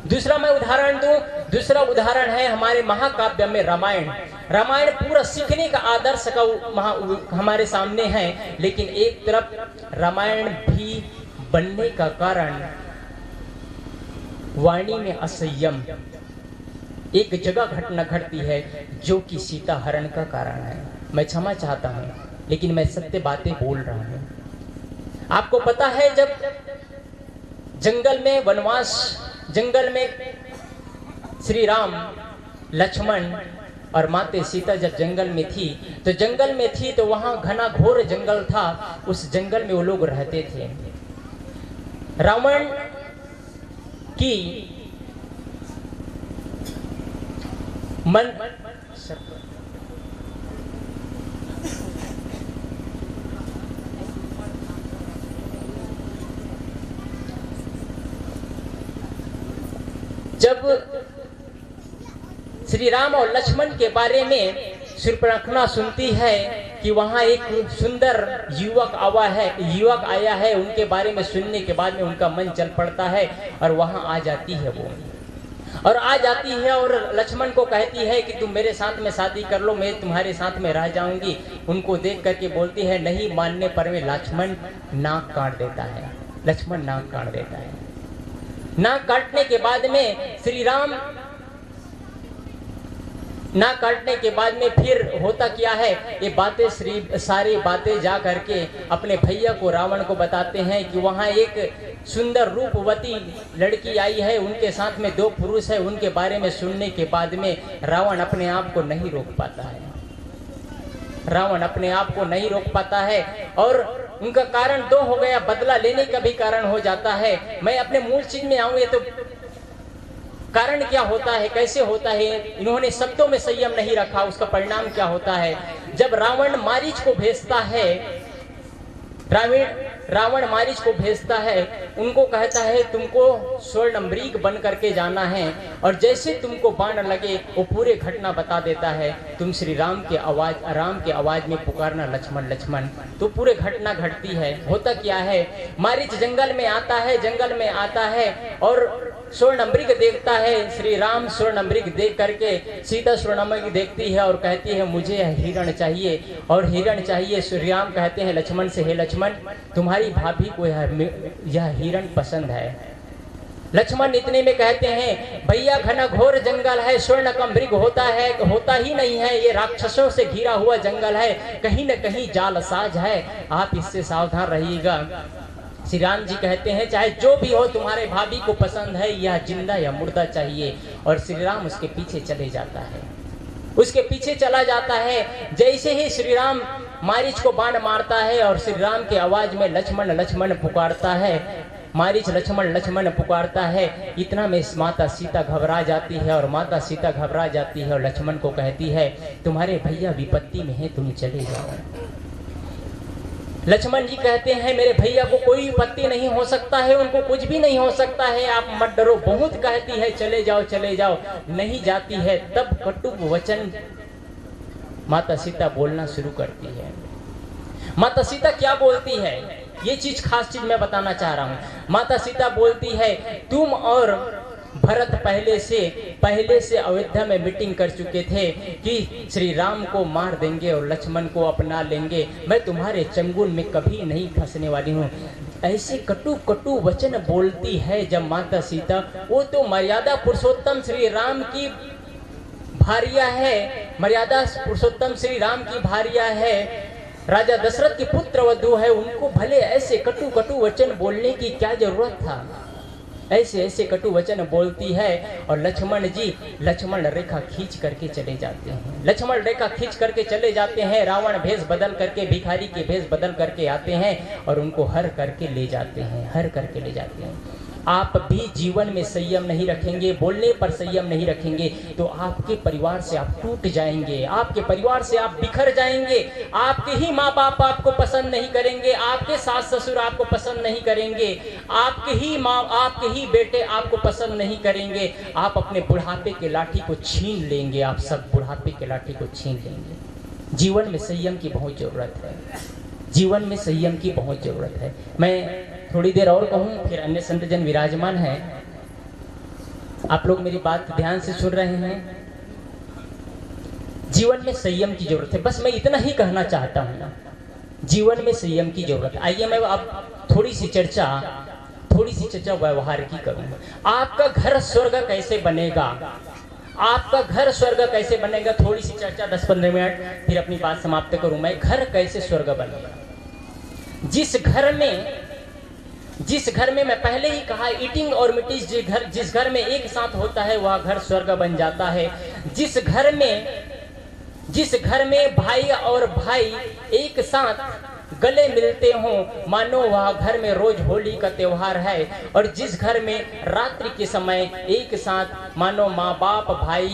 Speaker 1: दूसरा मैं उदाहरण दूं, दूसरा उदाहरण है हमारे महाकाव्य में रामायण। रामायण पूरा सीखने का आदर्श का हमारे सामने है, लेकिन एक तरफ रामायण भी बनने का कारण वाणी में असंयम, एक जगह घटना घटती है जो कि सीता हरण का कारण है। मैं क्षमा चाहता हूं, लेकिन मैं सत्य बातें बोल रहा हूं। आपको पता है जब जंगल में वनवास, जंगल में श्री राम, लक्ष्मण और माते सीता जब जंगल में थी, तो जंगल में थी तो वहां घना घोर जंगल था, उस जंगल में वो लोग रहते थे। रावण की मन जब श्री राम और लक्ष्मण के बारे में शूर्पणखा सुनती है कि वहां एक सुंदर युवक आया है, उनके बारे में सुनने के बाद में उनका मन चल पड़ता है और वहां आ जाती है वो, और आ जाती है और लक्ष्मण को कहती है कि तुम मेरे साथ में शादी कर लो, मैं तुम्हारे साथ में रह जाऊंगी। उनको देख करके बोलती है नहीं मानने पर में लक्ष्मण नाक काट देता है, लक्ष्मण नाक काट देता है। नाक काटने के बाद में श्री राम, नाक काटने के बाद में फिर होता क्या है, ये बातें सारी बातें जा करके अपने भैया को, रावण को बताते हैं कि वहां एक सुंदर रूपवती लड़की आई है, उनके साथ में 2 पुरुष है। उनके बारे में सुनने के बाद में रावण अपने आप को नहीं रोक पाता है, रावण अपने आप को नहीं रोक पाता है और उनका कारण 2 हो गया, बदला लेने का भी कारण हो जाता है। मैं अपने मूल चीज में आऊंगे तो कारण क्या होता है, कैसे होता है, इन्होंने शब्दों में संयम नहीं रखा, उसका परिणाम क्या होता है। जब रावण मारीच को भेजता है, रावण मारीच को भेजता है, उनको कहता है तुमको स्वर्णमृग बन करके जाना है, और जैसे तुमको बाण लगे वो पूरे घटना बता देता है। तुम श्री राम के आवाज में पुकारना लक्ष्मण लक्ष्मण, तो पूरे घटना घटती है। होता क्या है, मारीच जंगल में आता है और स्वर्णमृग देखता है। श्री राम स्वर्णमृग देख करके सीता स्वर्णमृग देखती है और कहती है मुझे हिरण चाहिए, और हिरण चाहिए। श्री राम कहते हैं लक्ष्मण से, हे लक्ष्मण तुम्हारी भाभी को यह हिरण पसंद है। लक्ष्मण इतने में कहते हैं भैया घना घोर जंगल है, स्वर्ण का मृग होता ही नहीं है, ये राक्षसों से घिरा हुआ जंगल है, कहीं न कहीं जालसाज है, आप इससे सावधान रहिएगा। श्री राम जी कहते हैं चाहे जो भी हो तुम्हारे भाभी को पसंद है, यह जिंदा या मुर्दा चाहिए। और श्री राम उसके पीछे चले जाता है, उसके पीछे चला जाता है। जैसे ही श्री राम मारीच को बाण मारता है और श्री राम के आवाज में लक्ष्मण लक्ष्मण पुकारता है, मारीच लक्ष्मण लक्ष्मण पुकारता है, इतना में माता सीता घबरा जाती है। और माता सीता घबरा जाती है और लक्ष्मण को कहती है तुम्हारे भैया विपत्ति में है, तुम चले जाओ। लक्ष्मण जी कहते हैं मेरे भैया को कोई विपत्ति नहीं हो सकता है, उनको कुछ भी नहीं हो सकता है, आप मत डरो। बहुत कहती है चले जाओ चले जाओ, नहीं जाती है। तब कटु वचन माता सीता बोलना शुरू करती है। माता सीता क्या बोलती है, ये चीज खास चीज मैं बताना चाह रहा हूँ। माता सीता बोलती है तुम और भरत पहले से अयोध्या में मीटिंग कर चुके थे कि श्री राम को मार देंगे और लक्ष्मण को अपना लेंगे, मैं तुम्हारे चंगुल में कभी नहीं फंसने वाली हूँ। ऐसे कटु कटु वचन बोलती है जब माता सीता, वो तो मर्यादा पुरुषोत्तम श्री राम की भारिया है, मर्यादा पुरुषोत्तम श्री राम की भारिया है, राजा दशरथ की पुत्र वधू है, उनको भले ऐसे कटु कटु वचन बोलने की क्या जरूरत था। ऐसे ऐसे कटु वचन बोलती है और लक्ष्मण रेखा खींच करके चले जाते हैं। लक्ष्मण रेखा खींच करके चले जाते हैं। रावण भेष बदल करके, भिखारी के भेष बदल करके आते हैं और उनको हर करके ले जाते हैं। आप भी जीवन में संयम नहीं रखेंगे, बोलने पर संयम नहीं रखेंगे तो आपके परिवार से आप टूट जाएंगे, आपके परिवार से आप बिखर जाएंगे। आपके ही माँ बाप आपको पसंद नहीं करेंगे, आपके सास ससुर आपको पसंद नहीं करेंगे, आपके ही बेटे आपको पसंद नहीं करेंगे। आप अपने बुढ़ापे के लाठी को छीन लेंगे, आप सब बुढ़ापे के लाठी को छीन लेंगे। जीवन में संयम की बहुत ज़रूरत है, जीवन में संयम की बहुत ज़रूरत है। मैं थोड़ी देर और कहूँ, फिर अन्य संतजन विराजमान हैं। आप लोग मेरी बात ध्यान से सुन रहे हैं। जीवन में संयम की जरूरत है, बस मैं इतना ही कहना चाहता हूँ, जीवन में संयम की जरूरत है। आइए मैं अब थोड़ी सी चर्चा व्यवहार की करूँगा। आपका घर स्वर्ग कैसे बनेगा, आपका घर स्वर्ग कैसे बनेगा, थोड़ी सी चर्चा 10-15 मिनट, फिर अपनी बात समाप्त करूँ मैं। घर कैसे स्वर्ग बनेगा? जिस घर में मैं पहले ही कहा, ईटिंग और मीटिंग, जिस घर में एक साथ होता है वह घर स्वर्ग बन जाता है। जिस घर में भाई और भाई एक साथ गले मिलते हों, मानो वह घर में रोज होली का त्योहार है। और जिस घर में रात्रि के समय एक साथ मानो माँ बाप, भाई,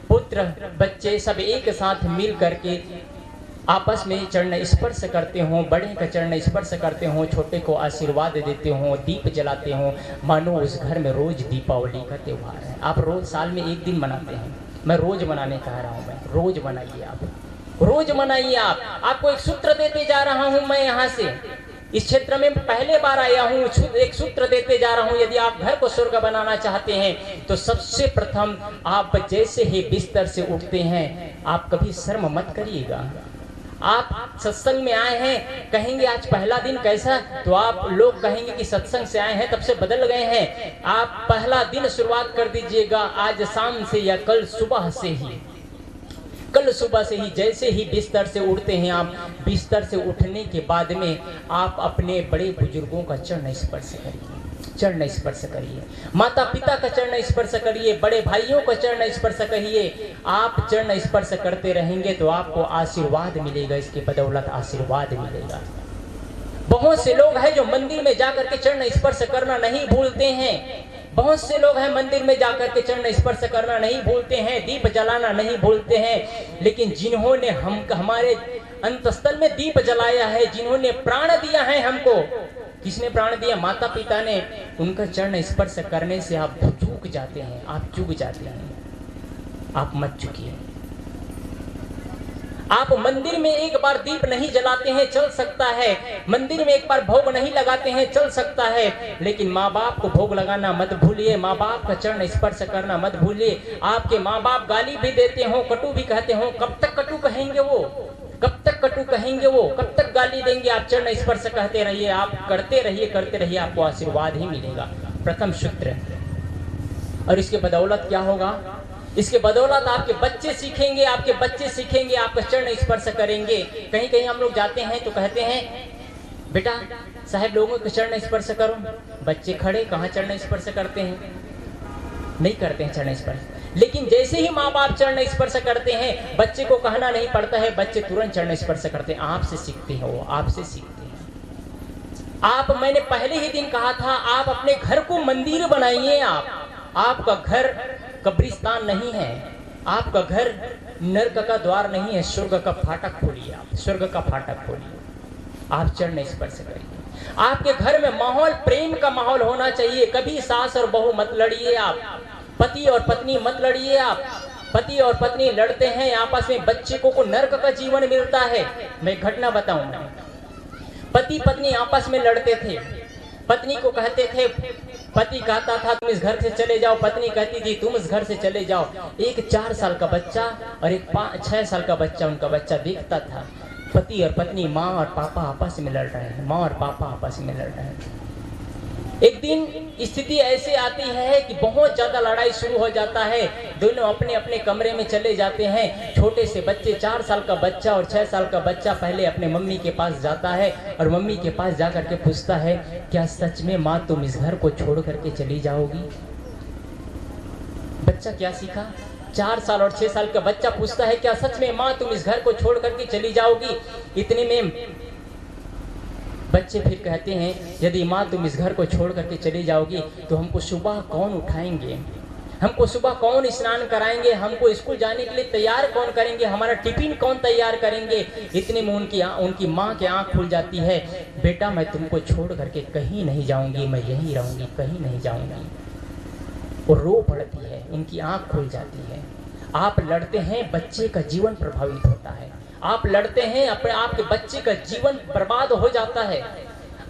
Speaker 1: पुत्र, बच्चे सब एक साथ मिल करके आपस में चरण स्पर्श करते हों, बड़े का चरण स्पर्श करते हों, छोटे को आशीर्वाद देते हों, दीप जलाते हों, मानो उस घर में रोज दीपावली का त्यौहार है। आप रोज साल में एक दिन मनाते हैं, मैं रोज मनाने कह रहा हूँ, मैं रोज मनाइए, आप रोज मनाइए। आपको एक सूत्र देते जा रहा हूँ मैं, यहाँ से इस क्षेत्र में पहले बार आया हूँ, एक सूत्र देते जा रहा हूँ। यदि आप घर को स्वर्ग बनाना चाहते हैं तो सबसे प्रथम आप जैसे ही बिस्तर से उठते हैं, आप कभी शर्म मत करिएगा। आप सत्संग में आए हैं, कहेंगे आज पहला दिन कैसा, तो आप लोग कहेंगे कि सत्संग से आए हैं तब से बदल गए हैं। आप पहला दिन शुरुआत कर दीजिएगा आज शाम से या कल सुबह से ही जैसे ही बिस्तर से उठते हैं आप, बिस्तर से उठने के बाद में आप अपने बड़े बुजुर्गों का चरण स्पर्श करिए, माता पिता का चरण स्पर्श करिए, बड़े भाइयों का चरण स्पर्श करिए। आप चरण स्पर्श करते रहेंगे तो आपको आशीर्वाद मिलेगा, इसके बदौलत आशीर्वाद मिलेगा। बहुत से लोग हैं जो मंदिर में जाकर के चरण स्पर्श करना नहीं भूलते हैं, बहुत से लोग हैं मंदिर में जाकर के चरण स्पर्श करना नहीं भूलते हैं, दीप जलाना नहीं भूलते हैं। लेकिन जिन्होंने हमारे अंतस्थल में दीप जलाया है, जिन्होंने प्राण दिया है हमको, किसने प्राण दिया? माता पिता ने। उनका चरण स्पर्श करने से आप चूक जाते हैं, आप मत चुकिए। आप मंदिर में एक बार दीप नहीं जलाते हैं, चल सकता है, मंदिर में एक बार भोग नहीं लगाते हैं, चल सकता है, लेकिन माँ बाप को भोग लगाना मत भूलिए, माँ बाप का चरण स्पर्श करना मत भूलिए। आपके माँ बाप गाली भी देते हो, कटु भी कहते हो, कब तक कटु कहेंगे वो, कब तक गाली देंगे? आप चरण स्पर्श कहते रहिए, आप करते रहिए, आपको आशीर्वाद ही मिलेगा। प्रथम सूत्र। और इसके बदौलत क्या होगा? इसके बदौलत आपके बच्चे सीखेंगे, आपका चरण स्पर्श करेंगे। कहीं हम लोग जाते हैं तो कहते हैं बेटा साहब लोगों के चरण स्पर्श करो, बच्चे खड़े, कहाँ चरण स्पर्श करते हैं? नहीं करते हैं चरण स्पर्श। लेकिन जैसे ही माँ बाप चरण स्पर्श करते हैं, बच्चे को कहना नहीं पड़ता है, बच्चे तुरंत चरण स्पर्श करते हैं। आपसे सीखते हैं वो, आपसे सीखते हैं। मैंने पहले ही दिन कहा था, आप अपने घर को मंदिर बनाइए। आपका घर कब्रिस्तान नहीं है, आपका घर नरक का द्वार नहीं है, स्वर्ग का फाटक खोलिए, आप स्वर्ग का फाटक खोलिए, आप चरण स्पर्श करिए। आपके घर में माहौल प्रेम का माहौल होना चाहिए। कभी सास और बहू मत लड़िए, आप पति और पत्नी मत लड़िए। आप पति और पत्नी लड़ते हैं आपस में, बच्चे को नरक का जीवन मिलता है। मैं घटना बताऊंगा। पति पत्नी आपस में लड़ते थे, पत्नी को कहते थे, पति कहता था तुम इस घर से चले जाओ, पत्नी कहती थी तुम इस घर से चले जाओ। एक 4 साल का बच्चा और एक 6 साल का बच्चा, उनका बच्चा देखता था, पति और पत्नी, माँ और पापा आपस में लड़ रहे हैं, एक दिन स्थिति ऐसे आती है कि बहुत ज्यादा लड़ाई शुरू हो जाता है। दोनों अपने अपने कमरे में चले जाते हैं। छोटे से बच्चे, 4 साल का बच्चा और 6 साल का बच्चा पहले अपने मम्मी के पास जाता है और मम्मी के पास जाकर के पूछता है, क्या सच में माँ तुम इस घर को छोड़ करके चली जाओगी? बच्चा क्या सीखा? 4 साल और 6 साल का बच्चा पूछता है, क्या सच में माँ तुम इस घर को छोड़ करके चली जाओगी? इतने में बच्चे फिर कहते हैं, यदि माँ तुम इस घर को छोड़ करके चली जाओगी तो हमको सुबह कौन उठाएंगे, हमको सुबह कौन स्नान कराएंगे, हमको स्कूल जाने के लिए तैयार कौन करेंगे, हमारा टिफिन कौन तैयार करेंगे? इतने में उनकी माँ की आँख खुल जाती है, बेटा मैं तुमको छोड़ करके कहीं नहीं जाऊंगी, मैं यहीं रहूंगी, कहीं नहीं जाऊंगी। वो रो पड़ती है, उनकी आँख खुल जाती है। आप लड़ते हैं, बच्चे का जीवन प्रभावित होता है। आप लड़ते हैं, अपने आपके बच्चे का जीवन बर्बाद हो जाता है।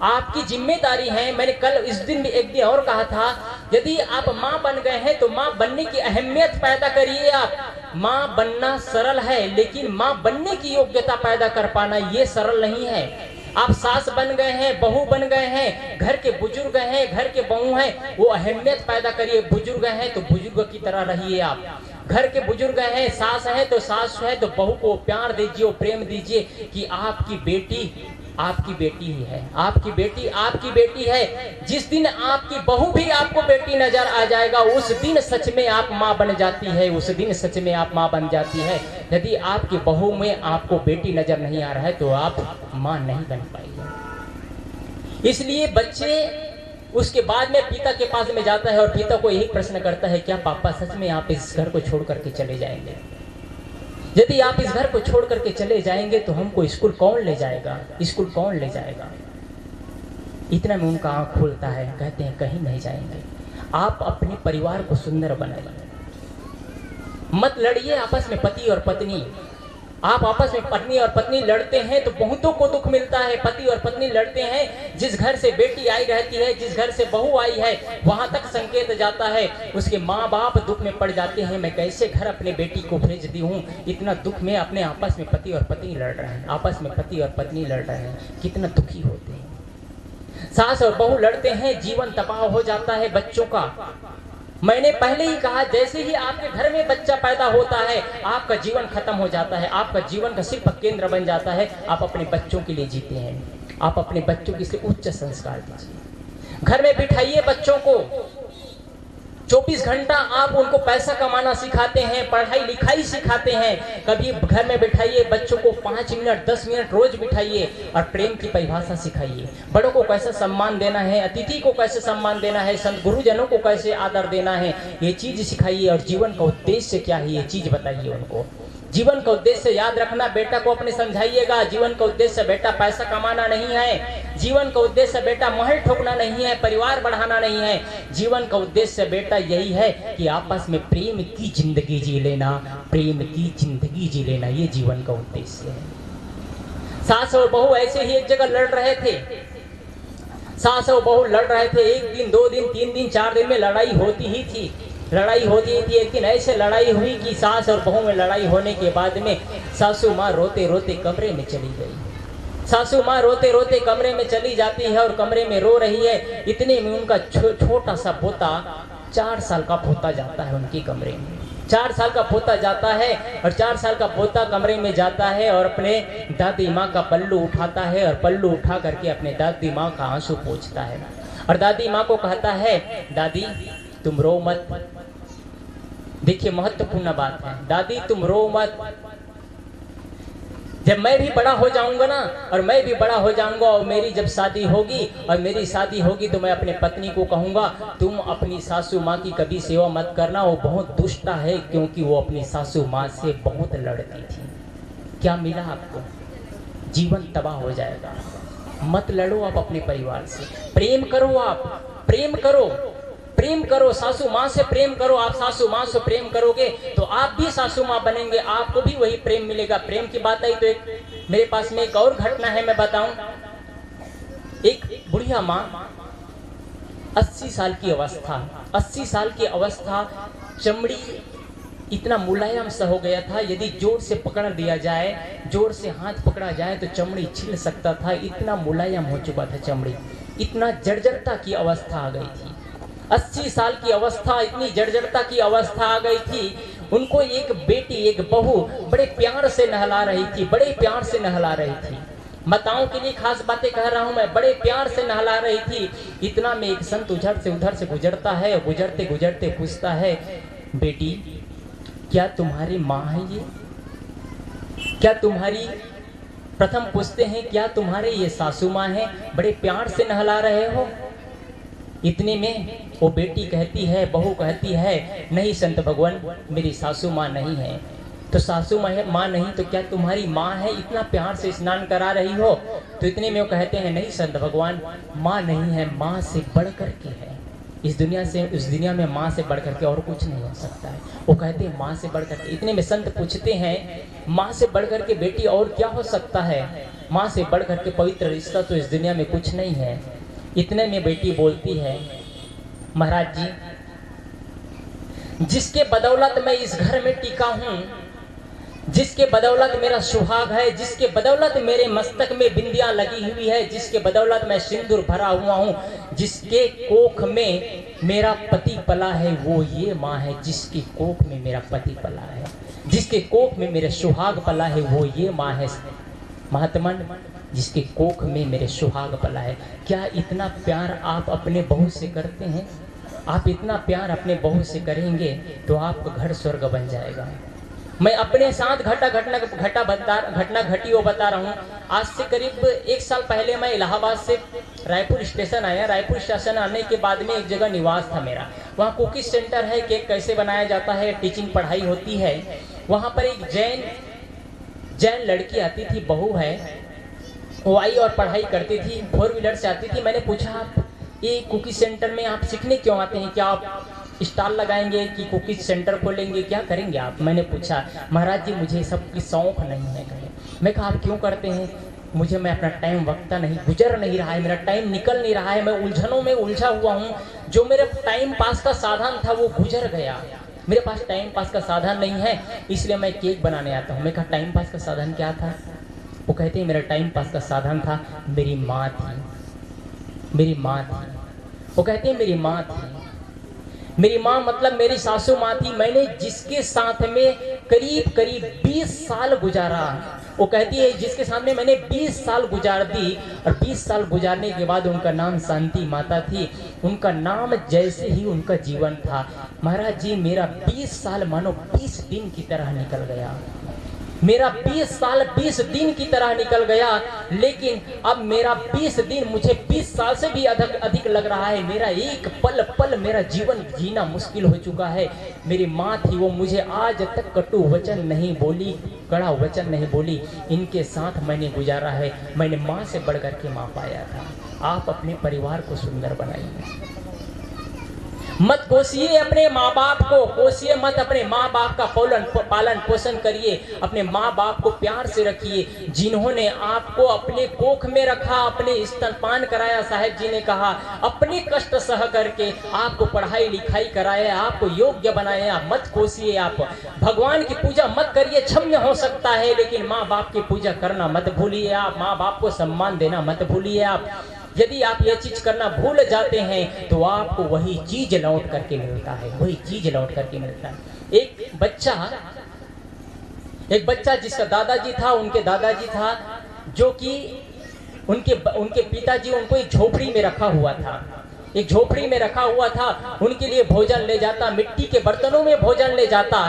Speaker 1: आपकी जिम्मेदारी है। मैंने कल इस दिन भी एक दिन और कहा था, यदि आप माँ बन गए हैं तो माँ बनने की अहमियत पैदा करिए। आप माँ बनना सरल है, लेकिन माँ बनने की योग्यता पैदा कर पाना ये सरल नहीं है। आप सास बन गए हैं, बहू बन गए हैं, घर के बुजुर्ग हैं, घर के बहू हैं, वो अहमियत पैदा करिए। बुजुर्ग हैं तो बुजुर्ग की तरह रहिए। आप घर के बुजुर्ग हैं, सास है तो सास है तो बहू को प्यार दीजिए, प्रेम दीजिए कि आपकी बेटी आपकी बेटी ही है, आपकी बेटी आपकी बेटी है। जिस दिन आपकी बहू भी आपको बेटी नजर आ जाएगा, उस दिन सच में आप माँ बन जाती है, उस दिन सच में आप माँ बन जाती है। यदि आपकी बहू में आपको बेटी नजर नहीं आ रहा है तो आप माँ नहीं बन पाएगी। इसलिए बच्चे उसके बाद में पिता के पास में जाता है और पिता को यही प्रश्न करता है, क्या पापा सच में आप इस घर को छोड़ करके चले जाएंगे? यदि आप इस घर को छोड़ करके चले जाएंगे तो हमको स्कूल कौन ले जाएगा, स्कूल कौन ले जाएगा? इतना में उनका आंख खुलता है, कहते हैं कहीं नहीं जाएंगे। आप अपने परिवार को सुंदर बनाइए, मत लड़िए आपस में पति और पत्नी। आप आपस में पत्नी और पत्नी लड़ते हैं तो बहुतों को दुख मिलता है। पति और पत्नी लड़ते हैं, जिस घर से बेटी आई रहती है, जिस घर से बहू आई है, वहां तक संकेत जाता है, उसके माँ बाप दुख में पड़ जाते हैं। मैं कैसे घर अपने बेटी को भेज दी हूँ, इतना दुख में अपने आपस में पति और पत्नी लड़ रहे हैं, आपस में पति और पत्नी लड़ रहे हैं, कितना दुखी होते हैं। सास और बहू लड़ते हैं, जीवन तबाह हो जाता है बच्चों का। मैंने पहले ही कहा, जैसे ही आपके घर में बच्चा पैदा होता है आपका जीवन खत्म हो जाता है, आपका जीवन का सिर्फ केंद्र बन जाता है। आप अपने बच्चों के लिए जीते हैं, आप अपने बच्चों के लिए उच्च संस्कार दीजिए। घर में बिठाइए बच्चों को, 24 घंटा आप उनको पैसा कमाना सिखाते हैं, पढ़ाई लिखाई सिखाते हैं। कभी घर में बिठाइए बच्चों को 5 मिनट 10 मिनट रोज बिठाइए और प्रेम की परिभाषा सिखाइए। बड़ों को कैसे सम्मान देना है, अतिथि को कैसे सम्मान देना है, संत गुरुजनों को कैसे आदर देना है, ये चीज सिखाइए। और जीवन का उद्देश्य क्या है ये चीज बताइए उनको। जीवन का उद्देश्य याद रखना, बेटा को अपने समझाइएगा। जीवन का उद्देश्य बेटा पैसा कमाना नहीं है, जीवन का उद्देश्य बेटा महल ठोकना नहीं है, परिवार बढ़ाना नहीं है। जीवन का उद्देश्य बेटा यही है कि आपस में प्रेम की जिंदगी जी लेना, प्रेम की जिंदगी जी लेना, ये जीवन का उद्देश्य है। सास और बहू ऐसे ही एक जगह लड़ रहे थे, सास और बहू लड़ रहे थे। 1 दिन 2 दिन 3 दिन 4 दिन में लड़ाई होती ही थी, लड़ाई होती थी। एक दिन ऐसे लड़ाई हुई कि सास और बहू में लड़ाई होने के बाद में सासू माँ रोते रोते कमरे में चली गई। सासू माँ रोते रोते कमरे में चली जाती है और कमरे में रो रही है। इतने में उनका छोटा सा पोता, 4 साल का पोता जाता है उनके कमरे में। 4 साल का पोता जाता है और 4 साल का पोता कमरे में जाता है और अपने दादी माँ का पल्लू उठाता है और पल्लू उठा करके अपने दादी माँ का आंसू पोंछता है और दादी माँ को कहता है, दादी तुम रो मत। देखिए महत्वपूर्ण बात है, दादी तुम रो मत। जब मैं भी बड़ा हो जाऊंगा ना, और मैं भी बड़ा हो जाऊंगा और मेरी जब शादी होगी और मेरी शादी होगी तो मैं अपने पत्नी को कहूंगा, तुम अपनी सासू माँ की कभी सेवा मत करना, वो बहुत दुष्टा है, क्योंकि वो अपनी सासू माँ से बहुत लड़ती थी। क्या मिला आपको? जीवन तबाह हो जाएगा। मत लड़ो आप अपने परिवार से, प्रेम करो, आप प्रेम करो, प्रेम करो, सासू माँ से प्रेम करो। आप सासू माँ से प्रेम करोगे तो आप भी सासू माँ बनेंगे, आपको भी वही प्रेम मिलेगा। प्रेम की बात आई तो एक मेरे पास में एक और घटना है, मैं बताऊं। एक बुढ़िया माँ, 80 साल की अवस्था, 80 साल की अवस्था, चमड़ी इतना मुलायम सा हो गया था, यदि जोर से पकड़ दिया जाए, जोर से हाथ पकड़ा जाए तो चमड़ी छिल सकता था, इतना मुलायम हो चुका था चमड़ी। इतना जर्जरता की अवस्था आ गई थी। 80 साल की अवस्था, इतनी जर्जरता की अवस्था आ गई थी। उनको एक बेटी, एक बहू बड़े प्यार से नहला रही थी, बड़े प्यार से नहला रही थी। माताओं के लिए खास बातें कह रहा हूं मैं, बड़े प्यार से नहला रही थी। इतना में एक संत उधर से गुजरता है, गुजरते गुजरते पूछता है, बेटी क्या तुम्हारी माँ है ये? क्या तुम्हारी, प्रथम पूछते हैं क्या तुम्हारे ये सासू माँ है? बड़े प्यार से नहला रहे हो। इतने में वो बेटी कहती है, बहू कहती है, नहीं संत भगवान, मेरी सासू माँ नहीं है। तो सासू माँ नहीं तो क्या तुम्हारी माँ है? इतना प्यार से स्नान करा रही हो। तो इतने में वो कहते हैं, नहीं संत भगवान, माँ नहीं है, माँ से बढ़ कर के है। इस दुनिया में माँ से बढ़ करके और कुछ नहीं हो सकता है। वो कहते हैं माँ से बढ़ करके। इतने में संत पूछते हैं, माँ से बढ़ करके बेटी और क्या हो सकता है? माँ से बढ़ करके पवित्र रिश्ता तो इस दुनिया में कुछ नहीं है। इतने में बेटी बोलती है, महाराज जी, जिसके बदौलत मैं इस घर में टिका हूँ, जिसके बदौलत मेरा सुहाग है, जिसके बदौलत मेरे मस्तक में बिंदियां लगी हुई है, जिसके बदौलत मैं सिंदूर भरा हुआ हूँ, जिसके कोख में मेरा पति पला है, वो ये माँ है। जिसके कोख में मेरा पति पला है, जिसके कोख में मेरे सुहाग पला है, वो ये माँ है। महात्मन, जिसके कोख में मेरे सुहाग पला है। क्या इतना प्यार आप अपने बहू से करते हैं? आप इतना प्यार अपने बहू से करेंगे तो आपका घर स्वर्ग बन जाएगा। मैं अपने साथ घटना घटी वो बता रहा हूँ। आज से करीब 1 साल पहले मैं इलाहाबाद से रायपुर स्टेशन आया। रायपुर स्टेशन आने के बाद में एक जगह निवास था मेरा। वहाँ कुकिंग सेंटर है, केक कैसे बनाया जाता है, टीचिंग पढ़ाई होती है। वहाँ पर एक जैन लड़की आती थी, बहू है, वो आई और पढ़ाई करती थी, 4 व्हीलर से आती थी। मैंने पूछा, आप ये कुकिंग सेंटर में आप सीखने क्यों आते हैं? क्या आप स्टॉल लगाएंगे कि कुकिंग सेंटर खोलेंगे, क्या करेंगे आप? मैंने पूछा, महाराज जी मुझे सब की शौक नहीं है। कहे, मैं कहा आप क्यों करते हैं? मुझे, मैं अपना टाइम वक्ता नहीं, गुजर नहीं रहा है, मेरा टाइम निकल नहीं रहा है, मैं उलझनों में उलझा हुआ हूँ। जो मेरे टाइम पास का साधन था वो गुजर गया, मेरे पास टाइम पास का साधन नहीं है, इसलिए मैं केक बनाने आता हूँ। मैं कहा टाइम पास का साधन क्या था? वो कहते हैं मेरा टाइम पास का साधन था मेरी माँ थी, मेरी माँ थी। वो कहते हैं मेरी माँ थी, मेरी माँ मतलब मेरी सासू माँ थी। मैंने जिसके साथ में करीब 20 साल गुजारा, वो कहती है जिसके साथ में मैंने 20 साल गुजार दी, और 20 साल गुजारने के बाद उनका नाम शांति माता थी। उनका नाम जैसे ही उनका जीवन था, महाराज जी मेरा 20 साल मानो 20 दिन की तरह निकल गया। मेरा 20 साल 20 दिन की तरह निकल गया, लेकिन अब मेरा 20 दिन मुझे 20 साल से भी अधिक लग रहा है। मेरा एक पल पल मेरा जीवन जीना मुश्किल हो चुका है। मेरी माँ थी, वो मुझे आज तक कटु वचन नहीं बोली, कड़ा वचन नहीं बोली। इनके साथ मैंने गुजारा है। मैंने माँ से बढ़कर के माँ पाया था। आप अपने परिवार को सुंदर बनाइए, मत कोसिए अपने माँ बाप को, कोसिए मत अपने माँ बाप का पालन पोषण करिए। अपने माँ बाप को प्यार से रखिए, जिन्होंने आपको अपने कोख में रखा, अपने स्तनपान कराया। साहेब जी ने कहा अपने कष्ट सह करके आपको पढ़ाई लिखाई कराया, आपको योग्य बनाया। मत कोसिए आप, भगवान की पूजा मत करिए, क्षम्य हो सकता है, लेकिन माँ बाप की पूजा करना मत भूलिए आप, माँ बाप को सम्मान देना मत भूलिए आप। यदि आप यह चीज करना भूल जाते हैं तो आपको वही चीज लौट करके मिलता है, वही चीज लौट करके मिलता है। एक बच्चा जिसका दादाजी था, उनके दादाजी था, जो कि उनके पिताजी उनको एक झोपड़ी में रखा हुआ था, एक झोपड़ी में रखा हुआ था। उनके लिए भोजन ले जाता, मिट्टी के बर्तनों में भोजन ले जाता,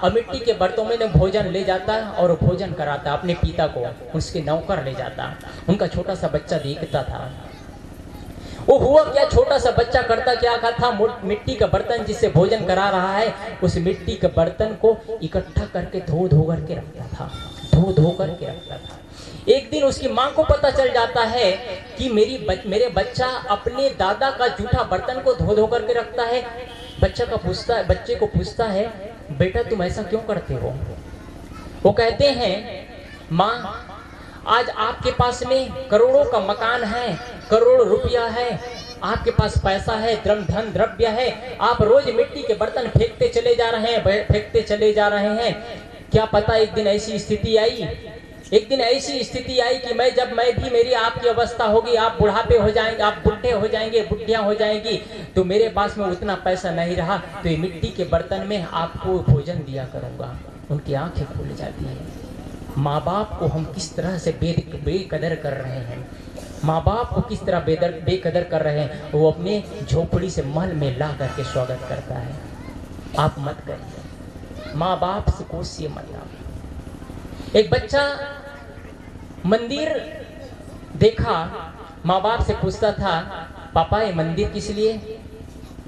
Speaker 1: और मिट्टी के बर्तनों में भोजन ले जाता और भोजन कराता अपने पिता को, उसके नौकर ले जाता। उनका छोटा सा बच्चा देखता था। वो हुआ क्या, छोटा सा बच्चा करता क्या था, मिट्टी का बर्तन जिससे भोजन करा रहा है, उस मिट्टी के बर्तन को इकट्ठा करके धो करके रखता था, धो करके रखता था। एक दिन उसकी माँ को पता चल जाता है कि मेरे बच्चा अपने दादा का जूठा बर्तन को धो करके रखता है। बच्चे को पूछता है, बेटा तुम ऐसा क्यों करते हो? वो कहते हैं, माँ आज आपके पास में करोड़ों का मकान है, करोड़ रुपया है, आपके पास पैसा है, धन द्रव्य है, आप रोज मिट्टी के बर्तन फेंकते चले जा रहे हैं। क्या पता एक दिन ऐसी स्थिति आई एक दिन ऐसी स्थिति आई कि जब मैं भी मेरी आपकी अवस्था होगी, आप बुढ़ापे हो जाएंगे, आप बुढ़े हो जाएंगे, बुढ़िया हो जाएंगी, तो मेरे पास में उतना पैसा नहीं रहा, तो ये मिट्टी के बर्तन में आपको भोजन दिया करूंगा। उनकी आंखें खुल जाती है। माँ बाप को हम किस तरह से बेकदर कर रहे हैं, माँ बाप को किस तरह बेकदर कर रहे हैं। वो अपने झोपड़ी से महल में ला करके स्वागत करता है। आप मत करिए, माँ बाप से कोसिए मत आप। एक बच्चा मंदिर देखा, माँ बाप से पूछता था, पापा ये मंदिर किस लिए?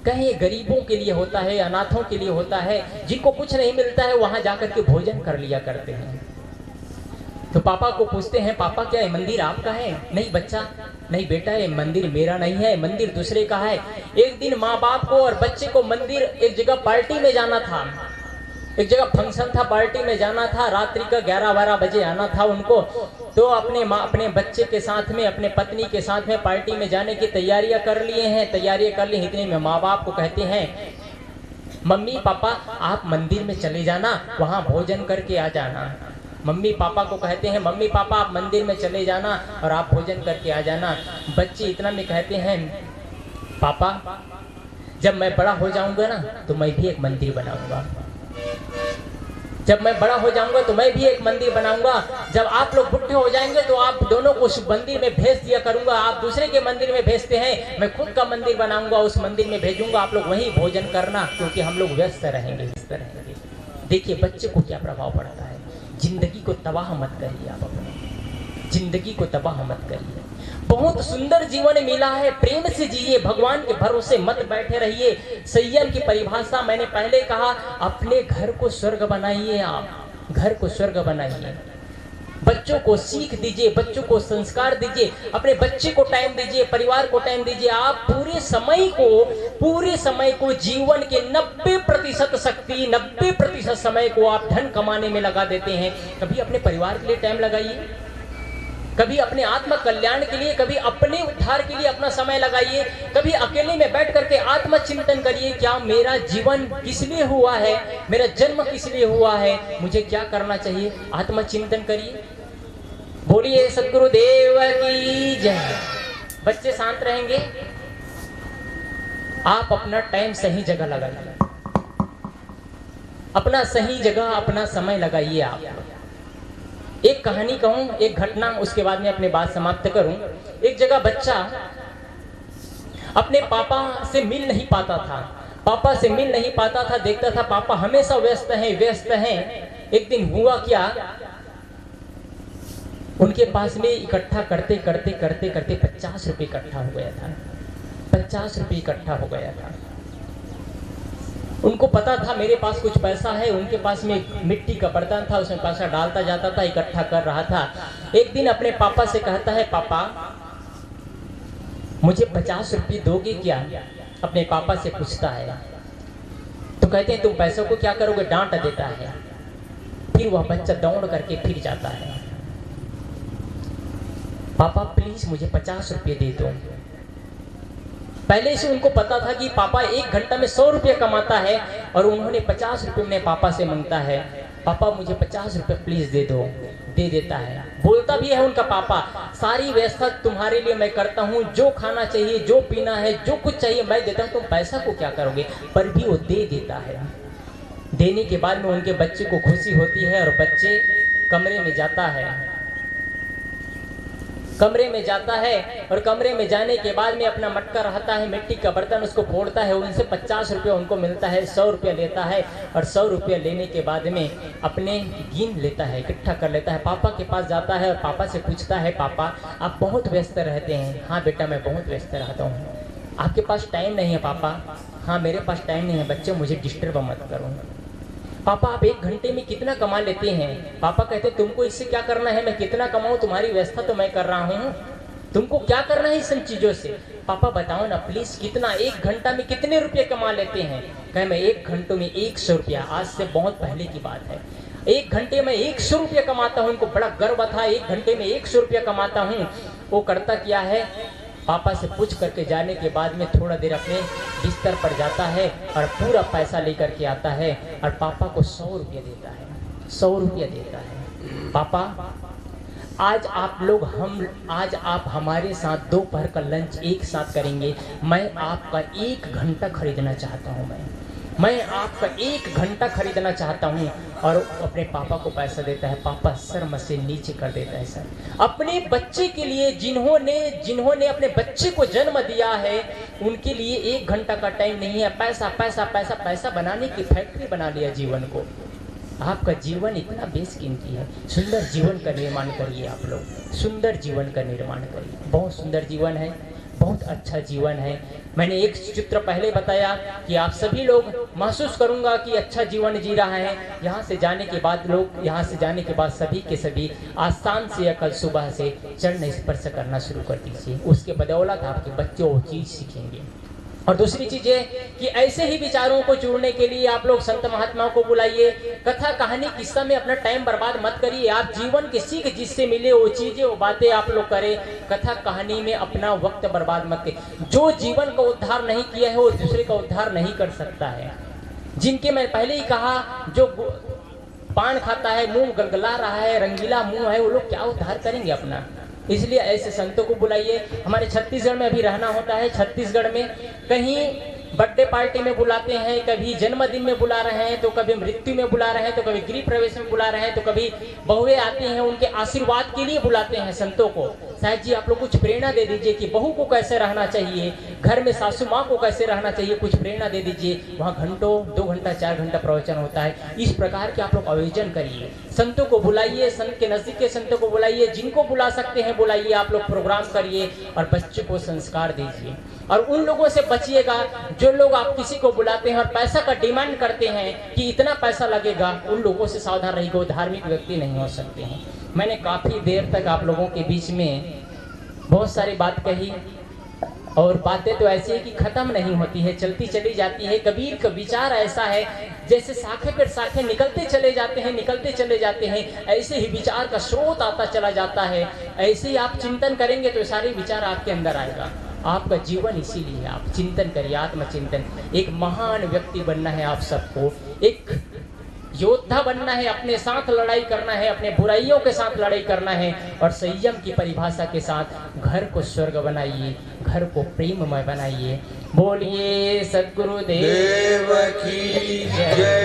Speaker 1: कहे ये गरीबों के लिए होता है, अनाथों के लिए होता है, जिनको कुछ नहीं मिलता है वहां जाकर के भोजन कर लिया करते हैं। तो पापा को पूछते हैं, पापा क्या ये मंदिर आपका है? नहीं बच्चा, नहीं बेटा, ये मंदिर मेरा नहीं है, मंदिर दूसरे का है। एक दिन माँ बाप को और बच्चे को मंदिर, एक जगह पार्टी में जाना था, एक जगह फंक्शन था, पार्टी में जाना था, रात्रि का 11-12 बजे आना था उनको। तो अपने बच्चे के साथ में, अपने पत्नी के साथ में पार्टी में जाने की तैयारियां कर लिए हैं। तैयारियां कर ली, इतने में माँ बाप को कहते हैं, मम्मी पापा आप मंदिर में चले जाना, वहां भोजन करके आ जाना। मम्मी पापा को कहते हैं, मम्मी पापा आप मंदिर में चले जाना और आप भोजन करके आ जाना। बच्चे इतना में कहते हैं, पापा जब मैं बड़ा हो जाऊंगा ना तो मैं भी एक मंदिर बनाऊंगा, जब मैं बड़ा हो जाऊंगा तो मैं भी एक मंदिर बनाऊंगा। जब आप लोग बुढ़े हो जाएंगे तो आप दोनों को उस मंदिर में भेज दिया करूंगा। आप दूसरे के मंदिर में भेजते हैं, मैं खुद का मंदिर बनाऊंगा, उस मंदिर में भेजूंगा, आप लोग वहीं भोजन करना, क्योंकि हम लोग व्यस्त रहेंगे। देखिए बच्चे को क्या प्रभाव पड़ता है। जिंदगी को तबाह मत करिए, आप अपने जिंदगी को तबाह मत करिए। बहुत सुंदर जीवन मिला है, प्रेम से जिए, भगवान के भरोसे मत बैठे रहिए। संयम की परिभाषा मैंने पहले कहा, अपने घर को स्वर्ग बनाइए, आप घर को स्वर्ग बनाइए। बच्चों को सीख दीजिए, बच्चों को संस्कार दीजिए, अपने बच्चे को टाइम दीजिए, परिवार को टाइम दीजिए। आप पूरे समय को जीवन के 90% शक्ति, 90% समय को आप धन कमाने में लगा देते हैं। कभी अपने परिवार के लिए टाइम लगाइए, कभी अपने आत्म कल्याण के लिए, कभी अपने उद्धार के लिए अपना समय लगाइए। कभी अकेले में बैठ करके आत्मचिंतन करिए, क्या मेरा जीवन किस लिए हुआ है, मेरा जन्म किस लिए हुआ है, मुझे क्या करना चाहिए। आत्मचिंतन करिए। बोलिए सद्गुरुदेव की जय। बच्चे शांत रहेंगे, आप अपना टाइम सही जगह लगाइए, अपना सही जगह, अपना समय लगाइए। आप एक कहानी कहूं, एक घटना, उसके बाद में अपनी बात समाप्त करूं। एक जगह बच्चा अपने पापा से मिल नहीं पाता था, पापा से मिल नहीं पाता था, देखता था पापा हमेशा व्यस्त हैं। एक दिन हुआ क्या, उनके पास में इकट्ठा करते 50 रुपये इकट्ठा हो गया था, 50 रुपये इकट्ठा हो गया था। उनको पता था मेरे पास कुछ पैसा है, उनके पास में मिट्टी का बर्तन था, उसमें पैसा डालता जाता था, इकट्ठा कर रहा था। एक दिन अपने पापा से कहता है, पापा मुझे 50 रुपये दोगे क्या? अपने पापा से पूछता है। तो कहते हैं तुम पैसों को क्या करोगे, डांट देता है। फिर वह बच्चा दौड़ करके फिर जाता है, पापा प्लीज मुझे 50 रुपये दे दो। पहले से उनको पता था कि पापा 1 घंटा में 100 रुपये कमाता है, और उन्होंने 50 रुपये अपने पापा से मांगता है, पापा मुझे 50 रुपये प्लीज दे दो। दे देता है, बोलता भी है उनका पापा, सारी व्यवस्था तुम्हारे लिए मैं करता हूँ, जो खाना चाहिए, जो पीना है, जो कुछ चाहिए मैं देता हूँ, तुम पैसा को क्या करोगे। पर भी वो दे देता है। देने के बाद में उनके बच्चे को खुशी होती है, और बच्चे कमरे में जाता है, कमरे में जाता है, और कमरे में जाने के बाद में अपना मटका रहता है, मिट्टी का बर्तन, उसको फोड़ता है, उनसे 50 रुपये उनको मिलता है, 100 रुपये लेता है, और 100 रुपये लेने के बाद में अपने गिन लेता है, इकट्ठा कर लेता है, पापा के पास जाता है और पापा से पूछता है, पापा आप बहुत व्यस्त रहते हैं। हाँ बेटा मैं बहुत व्यस्त रहता हूँ। आपके पास टाइम नहीं है पापा? हाँ मेरे पास टाइम नहीं है। बच्चे मुझे डिस्टर्ब मत करो। पापा आप 1 घंटे में कितना कमा लेते हैं? पापा कहते तुमको इससे क्या करना है, मैं कितना कमाऊं, तुम्हारी व्यवस्था तो मैं कर रहा हूं, तुमको क्या करना है इन चीजों से। पापा बताओ ना प्लीज, कितना 1 घंटा में कितने रुपये कमा लेते हैं? कहे मैं 1 घंटे में 100 रुपया, आज से बहुत पहले की बात है, 1 घंटे में 100 रुपया कमाता हूँ। उनको बड़ा गर्व था, 1 घंटे में 100 रुपया कमाता हूँ। वो करता क्या है, पापा से पूछ करके जाने के बाद में थोड़ा देर अपने बिस्तर पर जाता है और पूरा पैसा लेकर के आता है, और पापा को 100 रुपया देता है, 100 रुपया देता है। पापा आज आप हमारे साथ दोपहर का लंच एक साथ करेंगे। मैं आपका 1 घंटा खरीदना चाहता हूँ। मैं आपका 1 घंटा खरीदना चाहता हूँ। और अपने पापा को पैसा देता है। पापा सर से नीचे कर देता है। सर अपने बच्चे के लिए जिन्होंने अपने बच्चे को जन्म दिया है, उनके लिए 1 घंटा का टाइम नहीं है। पैसा पैसा पैसा पैसा बनाने की फैक्ट्री बना लिया जीवन को। आपका जीवन इतना बेशकीमती है। सुंदर जीवन का निर्माण करिए। आप लोग सुंदर जीवन का निर्माण करिए। बहुत सुंदर जीवन है, बहुत अच्छा जीवन है। मैंने एक चित्र पहले बताया कि आप सभी लोग महसूस करूंगा कि अच्छा जीवन जी रहा है। यहाँ से जाने के बाद सभी के सभी आसान से या कल सुबह से चरण स्पर्श करना शुरू कर दीजिए। उसके बदौलत आपके बच्चे वो चीज़ सीखेंगे। और दूसरी चीज है कि ऐसे ही विचारों को जोड़ने के लिए आप लोग संत महात्माओं को बुलाइए। कथा कहानी किस्सा में अपना टाइम बर्बाद मत करिए। आप जीवन की सीख जिससे मिले वो चीजें वो बातें आप लोग करें। कथा कहानी में अपना वक्त बर्बाद मत करें। जो जीवन का उद्धार नहीं किया है वो दूसरे का उद्धार नहीं कर सकता है। जिनके मैं पहले ही कहा, जो पान खाता है, मुंह गलगला रहा है, रंगीला मुंह है, वो लोग क्या उद्धार करेंगे अपना। इसलिए ऐसे संतों को बुलाइए। हमारे छत्तीसगढ़ में अभी रहना होता है। छत्तीसगढ़ में कहीं बर्थडे पार्टी में बुलाते हैं, कभी जन्मदिन में बुला रहे हैं, तो कभी मृत्यु में बुला रहे हैं, तो कभी गृह प्रवेश में बुला रहे हैं, तो कभी बहुएं आती हैं, उनके आशीर्वाद के लिए बुलाते हैं संतों को। साहब जी आप लोग कुछ प्रेरणा दे दीजिए कि बहू को कैसे रहना चाहिए, घर में सासू माँ को कैसे रहना चाहिए, कुछ प्रेरणा दे दीजिए। वहाँ घंटों 2 घंटा 4 घंटा प्रवचन होता है। इस प्रकार के आप लोग आयोजन करिए। संतों को बुलाइए, संत के नजदीक के संतों को बुलाइए, जिनको बुला सकते हैं बुलाइए। आप लोग प्रोग्राम करिए और बच्चों को संस्कार दीजिए। और उन लोगों से बचिएगा जो लोग आप किसी को बुलाते हैं और पैसा का डिमांड करते हैं कि इतना पैसा लगेगा। उन लोगों से सावधान रहिए। वो धार्मिक व्यक्ति नहीं हो सकते हैं। मैंने काफ़ी देर तक आप लोगों के बीच में बहुत सारी बात कही और बातें तो ऐसी है कि ख़त्म नहीं होती है, चलती चली जाती है। कबीर का विचार ऐसा है जैसे शाखे पर शाखे निकलते चले जाते हैं, ऐसे ही विचार का स्रोत आता चला जाता है। ऐसे ही आप चिंतन करेंगे तो सारे विचार आपके अंदर आएगा। आपका जीवन इसीलिए आप चिंतन करिए, आत्मचिंतन। एक महान व्यक्ति बनना है आप सबको, एक योद्धा बनना है, अपने साथ लड़ाई करना है, अपने बुराइयों के साथ लड़ाई करना है और संयम की परिभाषा के साथ घर को स्वर्ग बनाइए, घर को प्रेममय बनाइए। बोलिए सद्गुरुदेव की जय।